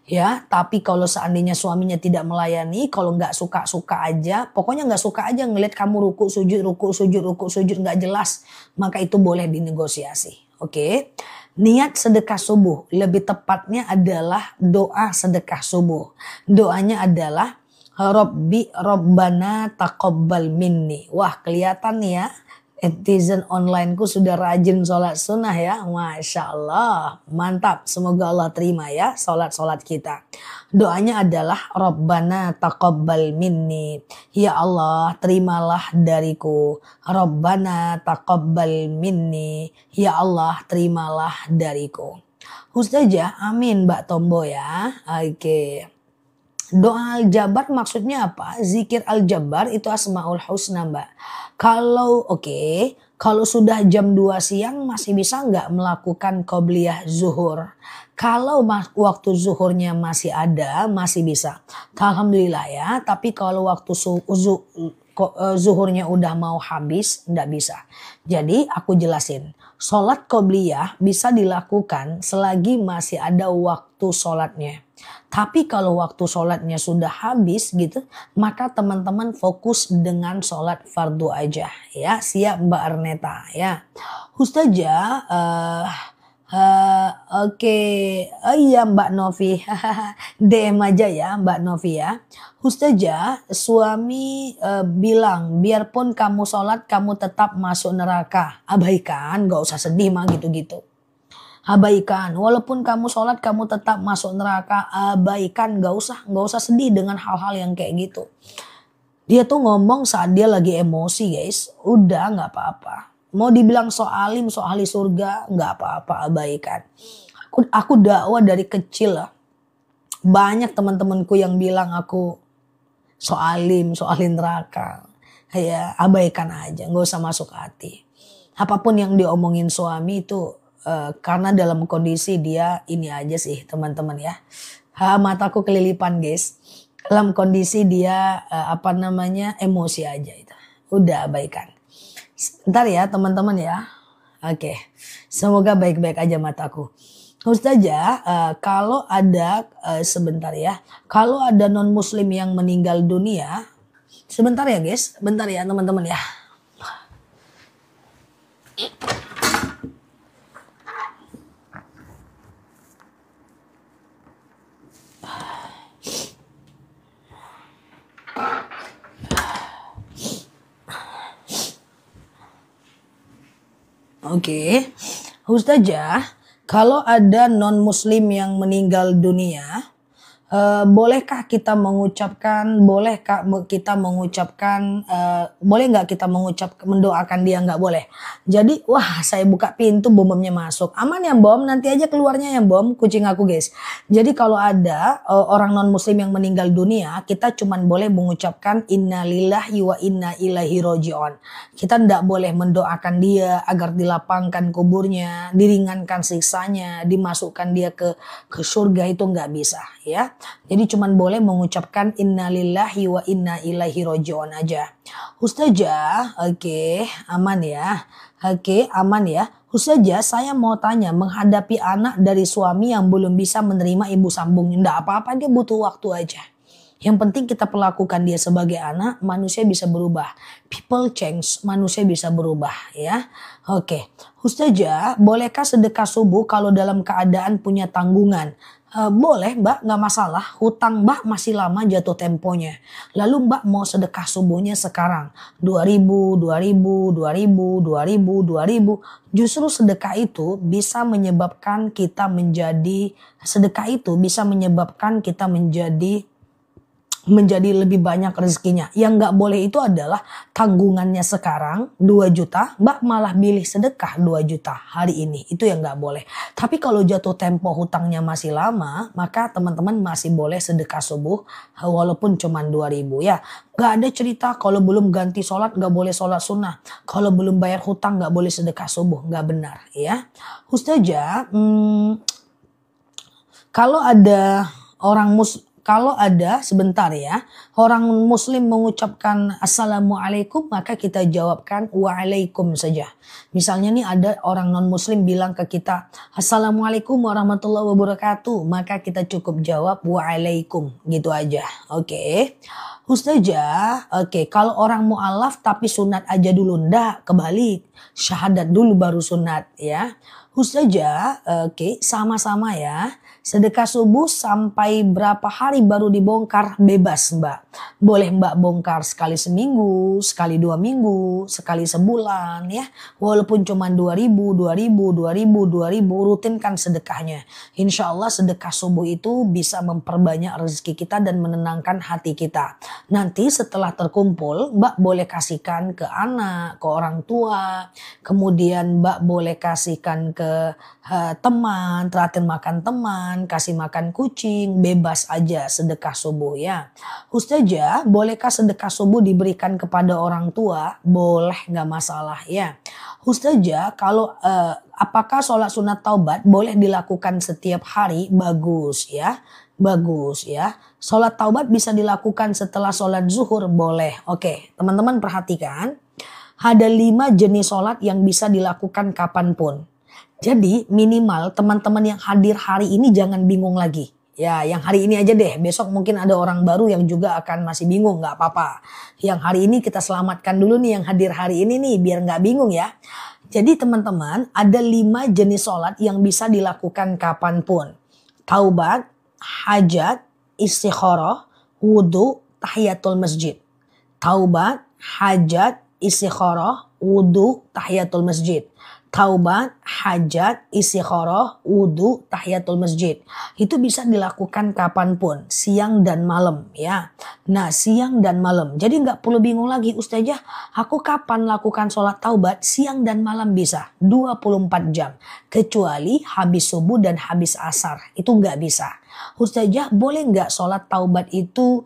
Ya, tapi kalau seandainya suaminya tidak melayani, kalau nggak suka-suka aja, pokoknya nggak suka aja ngeliat kamu ruku sujud nggak jelas, maka itu boleh dinegosiasi. Oke. Niat sedekah subuh, lebih tepatnya adalah doa sedekah subuh. Doanya adalah Robbana taqabbal minni. Wah kelihatan nih ya. Netizen onlineku sudah rajin sholat sunnah ya. Masya Allah. Mantap. Semoga Allah terima ya sholat kita. Doanya adalah Robbana taqabbal minni. Ya Allah terimalah dariku. Robbana taqabbal minni. Ya Allah terimalah dariku. Ustazah amin Mbak Tombo ya. Oke. Doa al-jabar maksudnya apa? Zikir al-jabar itu asmaul husna Mbak. Kalau sudah jam 2 siang masih bisa nggak melakukan qobliyah zuhur? Kalau waktu zuhurnya masih ada masih bisa. Alhamdulillah ya. Tapi kalau waktu zuhurnya udah mau habis nggak bisa. Jadi aku jelasin. Sholat qobliyah bisa dilakukan selagi masih ada waktu sholatnya. Tapi kalau waktu sholatnya sudah habis gitu, maka teman-teman fokus dengan sholat fardu aja ya. Siap Mbak Arneta ya. Ustazah, oke. Oh iya Mbak Novi, DM aja ya Mbak Novi ya. Ustazah, suami bilang biarpun kamu sholat kamu tetap masuk neraka. Abaikan, gak usah sedih mah gitu-gitu. Abaikan, walaupun kamu sholat kamu tetap masuk neraka, abaikan, gak usah sedih dengan hal-hal yang kayak gitu. Dia tuh ngomong saat dia lagi emosi guys, udah gak apa-apa. Mau dibilang so alim, so ahli surga, gak apa-apa, abaikan. Aku dakwah dari kecil lah. Banyak teman-temanku yang bilang aku so alim, so ahli neraka. Ya abaikan aja, gak usah masuk hati. Apapun yang diomongin suami itu, karena dalam kondisi dia ini aja sih teman-teman ya. Mataku kelilipan guys. Dalam kondisi dia emosi aja itu. Udah abaikan. Bentar ya teman-teman ya. Oke. Semoga baik-baik aja mataku. Ustazah, kalau ada sebentar ya. Kalau ada non muslim yang meninggal dunia. Sebentar ya guys. Bentar ya teman-teman ya. Oke, Ustazah, kalau ada non muslim yang meninggal dunia, boleh nggak kita mendoakan dia? Nggak boleh. Jadi wah saya buka pintu bomnya masuk. Aman ya bom, nanti aja keluarnya ya bom, kucing aku guys. Jadi kalau ada orang non muslim yang meninggal dunia, kita cuman boleh mengucapkan innalillahi wa inna ilaihi roji'un. Kita nggak boleh mendoakan dia agar dilapangkan kuburnya, diringankan siksanya, dimasukkan dia ke surga, itu nggak bisa ya. Jadi cuman boleh mengucapkan innalillahi wa inna ilaihi roji'un aja. Ustazah, oke, aman ya. Oke, aman ya. Ustazah, saya mau tanya, menghadapi anak dari suami yang belum bisa menerima ibu sambungnya. Enggak apa-apa, dia butuh waktu aja. Yang penting kita perlakukan dia sebagai anak, manusia bisa berubah. People change, manusia bisa berubah ya. Oke, Ustazah, bolehkah sedekah subuh kalau dalam keadaan punya tanggungan? Boleh mbak, nggak masalah. Hutang mbak masih lama jatuh temponya. Lalu mbak mau sedekah subuhnya sekarang. 2.000, 2.000, 2.000, 2.000, 2.000. Justru sedekah itu bisa menyebabkan kita menjadi lebih banyak rezekinya. Yang nggak boleh itu adalah tanggungannya sekarang 2 juta, mbak malah pilih sedekah 2 juta hari ini. Itu yang nggak boleh. Tapi kalau jatuh tempo hutangnya masih lama, maka teman-teman masih boleh sedekah subuh walaupun cuma 2.000 ya. Nggak ada cerita kalau belum ganti sholat nggak boleh sholat sunnah. Kalau belum bayar hutang nggak boleh sedekah subuh. Nggak benar ya. Ustazah, kalau ada sebentar ya, orang muslim mengucapkan assalamualaikum, maka kita jawabkan waalaikum saja. Misalnya nih ada orang non muslim bilang ke kita assalamualaikum warahmatullahi wabarakatuh, maka kita cukup jawab waalaikum gitu aja. Oke. Ustazah, oke, kalau orang mu'alaf tapi sunat aja dulu, ndak, kebalik. Syahadat dulu baru sunat ya. Ustazah, oke, sama-sama ya. Sedekah subuh sampai berapa hari baru dibongkar? Bebas mbak. Boleh mbak bongkar sekali seminggu, sekali 2 minggu, sekali sebulan ya. Walaupun cuma 2.000, 2.000, 2.000, 2.000, rutinkan sedekahnya. Insya Allah sedekah subuh itu bisa memperbanyak rezeki kita dan menenangkan hati kita. Nanti setelah terkumpul, mbak boleh kasihkan ke anak, ke orang tua. Kemudian mbak boleh kasihkan ke teman, terakhir makan teman, kasih makan kucing, bebas aja sedekah subuh ya. Ustazah, bolehkah sedekah subuh diberikan kepada orang tua? Boleh, nggak masalah ya. Ustazah, kalau apakah sholat sunat taubat boleh dilakukan setiap hari? Bagus ya. Bagus ya. Sholat taubat bisa dilakukan setelah sholat zuhur? Boleh. Oke, teman-teman perhatikan. Ada 5 jenis sholat yang bisa dilakukan kapanpun. Jadi minimal teman-teman yang hadir hari ini jangan bingung lagi. Ya yang hari ini aja deh, besok mungkin ada orang baru yang juga akan masih bingung, gak apa-apa. Yang hari ini kita selamatkan dulu nih yang hadir hari ini nih biar gak bingung ya. Jadi teman-teman ada 5 jenis sholat yang bisa dilakukan kapanpun. Taubat, hajat, istikharah, wudhu, tahiyatul masjid. Taubat, hajat, istikharah, wudhu, tahiyatul masjid. Taubat, hajat, istikharah, wudhu, tahiyatul masjid. Itu bisa dilakukan kapanpun, siang dan malam ya. Nah siang dan malam, jadi nggak perlu bingung lagi Ustazah, aku kapan lakukan sholat taubat? Siang dan malam bisa, 24 jam. Kecuali habis subuh dan habis asar, itu nggak bisa. Ustazah, boleh nggak sholat taubat itu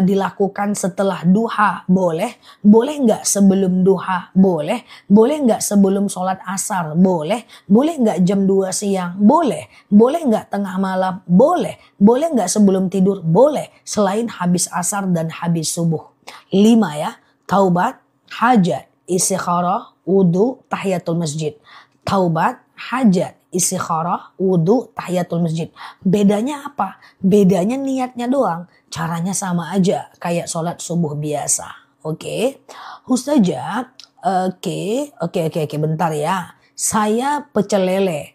dilakukan setelah duha? Boleh. Boleh nggak sebelum duha? Boleh. Boleh nggak sebelum sholat asar? Boleh. Boleh nggak jam 2 siang? Boleh. Boleh nggak tengah malam? Boleh. Boleh nggak sebelum tidur? Boleh. Selain habis asar dan habis subuh. 5 ya. Taubat, hajat, istikharah, wudhu, tahiyatul masjid. Taubat, hajat, istikharah, wudhu, tahiyatul masjid. Bedanya apa? Bedanya niatnya doang. Caranya sama aja kayak sholat subuh biasa. Oke. Ustazah, oke, bentar ya. Saya pecel lele.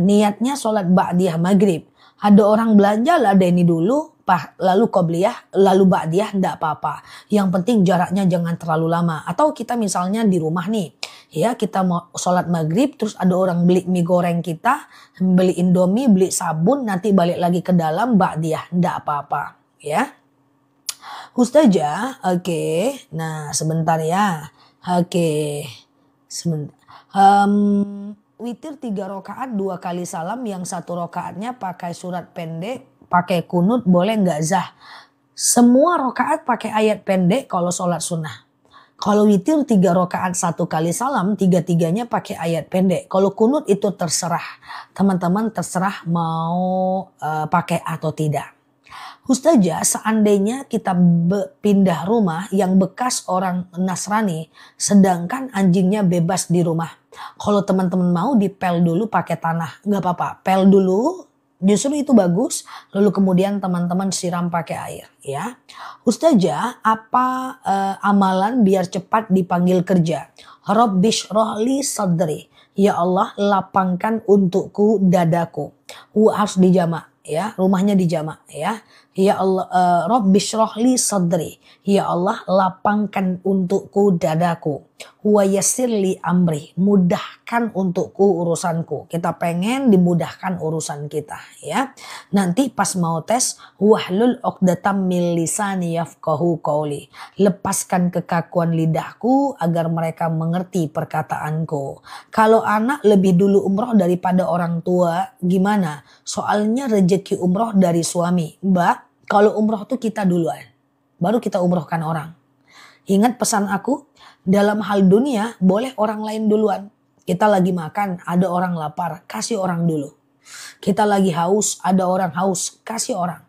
Niatnya sholat ba'diyah maghrib. Ada orang belanja ladeni dulu, lalu qobliyah, lalu ba'diyah, enggak apa-apa. Yang penting jaraknya jangan terlalu lama. Atau kita misalnya di rumah nih, ya kita mau sholat maghrib, terus ada orang beli mie goreng kita, beli indomie, beli sabun, nanti balik lagi ke dalam ba'diyah, enggak apa-apa. Ya, Ustazah, oke. Nah sebentar ya, oke, sebentar. Witir 3 rakaat 2 kali salam, yang 1 rakaatnya pakai surat pendek, pakai kunut, boleh nggak Zah? Semua rakaat pakai ayat pendek kalau sholat sunnah. Kalau witir 3 rakaat 1 kali salam, 3-3-nya pakai ayat pendek. Kalau kunut itu terserah, teman-teman terserah mau pakai atau tidak. Ustazah, seandainya kita pindah rumah yang bekas orang Nasrani, sedangkan anjingnya bebas di rumah. Kalau teman-teman mau dipel dulu pakai tanah, nggak apa-apa. Pel dulu, justru itu bagus. Lalu kemudian teman-teman siram pakai air, ya. Ustazah, apa amalan biar cepat dipanggil kerja? Rabbish rohli sadri. Ya Allah, lapangkan untukku dadaku. Harus dijamak, ya, rumahnya dijamak, ya. Ya Allah, Rabbish rohli sadri. Ya Allah, lapangkan untukku dadaku. Wa yassirli amri, mudahkan untukku urusanku. Kita pengen dimudahkan urusan kita, ya. Nanti pas mau tes, wahlul 'uqdatam min lisani yafqahu qauli. Lepaskan kekakuan lidahku agar mereka mengerti perkataanku. Kalau anak lebih dulu umroh daripada orang tua, gimana? Soalnya rezeki umroh dari suami. Mbak, kalau umroh tuh kita duluan, baru kita umrohkan orang. Ingat pesan aku, dalam hal dunia boleh orang lain duluan. Kita lagi makan, ada orang lapar, kasih orang dulu. Kita lagi haus, ada orang haus, kasih orang.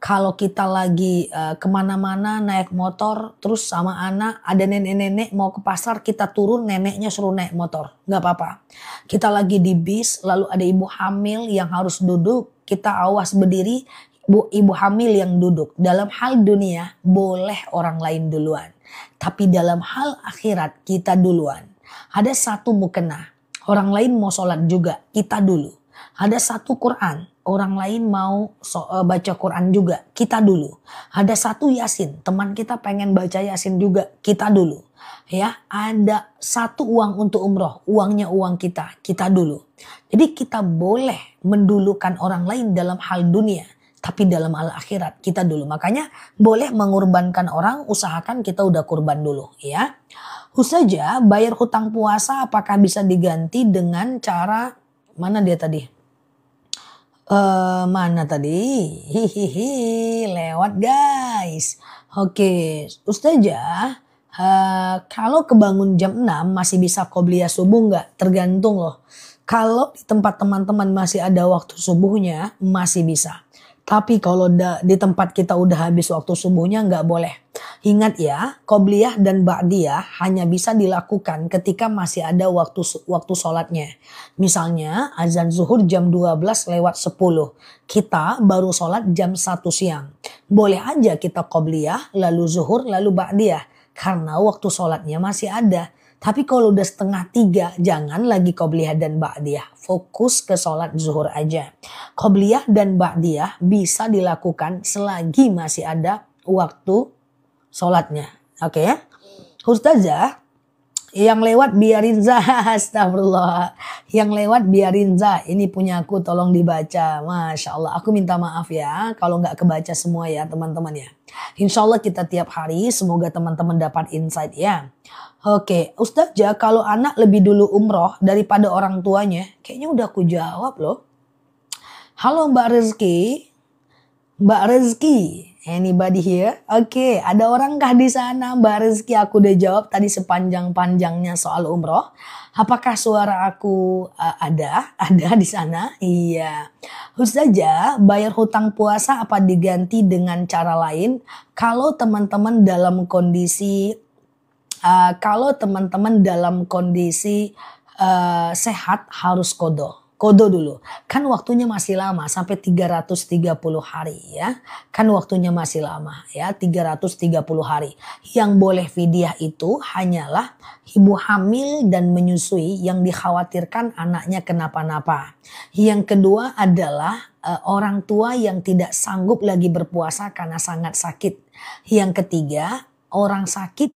Kalau kita lagi kemana-mana naik motor, terus sama anak, ada nenek-nenek mau ke pasar, kita turun, neneknya suruh naik motor. Gak apa-apa. Kita lagi di bis, lalu ada ibu hamil yang harus duduk, kita awas berdiri, ibu hamil yang duduk. Dalam hal dunia boleh orang lain duluan. Tapi dalam hal akhirat kita duluan. Ada satu mukena, orang lain mau sholat juga, kita dulu. Ada satu Quran, orang lain mau baca Quran juga, kita dulu. Ada satu Yasin, teman kita pengen baca Yasin juga, kita dulu. Ya, ada satu uang untuk umroh, uangnya uang kita, kita dulu. Jadi kita boleh mendulukan orang lain dalam hal dunia. Tapi dalam hal akhirat kita dulu. Makanya boleh mengorbankan orang, usahakan kita udah kurban dulu, ya. Ustazah, bayar hutang puasa apakah bisa diganti dengan cara mana dia tadi? Mana tadi? Hihihi, lewat guys. Oke, Ustazah, kalau kebangun jam 6 masih bisa qobliyah subuh nggak? Tergantung loh. Kalau di tempat teman-teman masih ada waktu subuhnya, masih bisa. Tapi kalau di tempat kita udah habis waktu subuhnya nggak boleh. Ingat ya, qobliyah dan ba'diyah hanya bisa dilakukan ketika masih ada waktu sholatnya. Misalnya azan zuhur jam 12 lewat 10. Kita baru sholat jam 1 siang. Boleh aja kita qobliyah, lalu zuhur, lalu ba'diyah. Karena waktu sholatnya masih ada. Tapi kalau udah 2:30 jangan lagi qobliyah dan ba'diyah. Fokus ke sholat zuhur aja. Qobliyah dan ba'diyah bisa dilakukan selagi masih ada waktu sholatnya. Oke ya. Ustazah, yang lewat biarin zah. Astagfirullah. Yang lewat biarin zah. Ini punya aku, tolong dibaca. Masya Allah. Aku minta maaf ya kalau nggak kebaca semua ya teman-teman ya. Insya Allah kita tiap hari semoga teman-teman dapat insight ya. Oke, Ustazah, kalau anak lebih dulu umroh daripada orang tuanya, kayaknya udah aku jawab loh. Halo Mbak Rezeki. Mbak Rezeki, anybody here? Oke, ada orangkah di sana Mbak Rezeki? Aku udah jawab tadi sepanjang-panjangnya soal umroh. Apakah suara aku ada di sana? Iya. Ustazah, bayar hutang puasa apa diganti dengan cara lain? Kalau teman-teman dalam kondisi sehat harus kodo dulu. Kan waktunya masih lama sampai 330 hari ya. Kan waktunya masih lama ya, 330 hari. Yang boleh fidyah itu hanyalah ibu hamil dan menyusui yang dikhawatirkan anaknya kenapa-napa. Yang kedua adalah orang tua yang tidak sanggup lagi berpuasa karena sangat sakit. Yang ketiga, orang sakit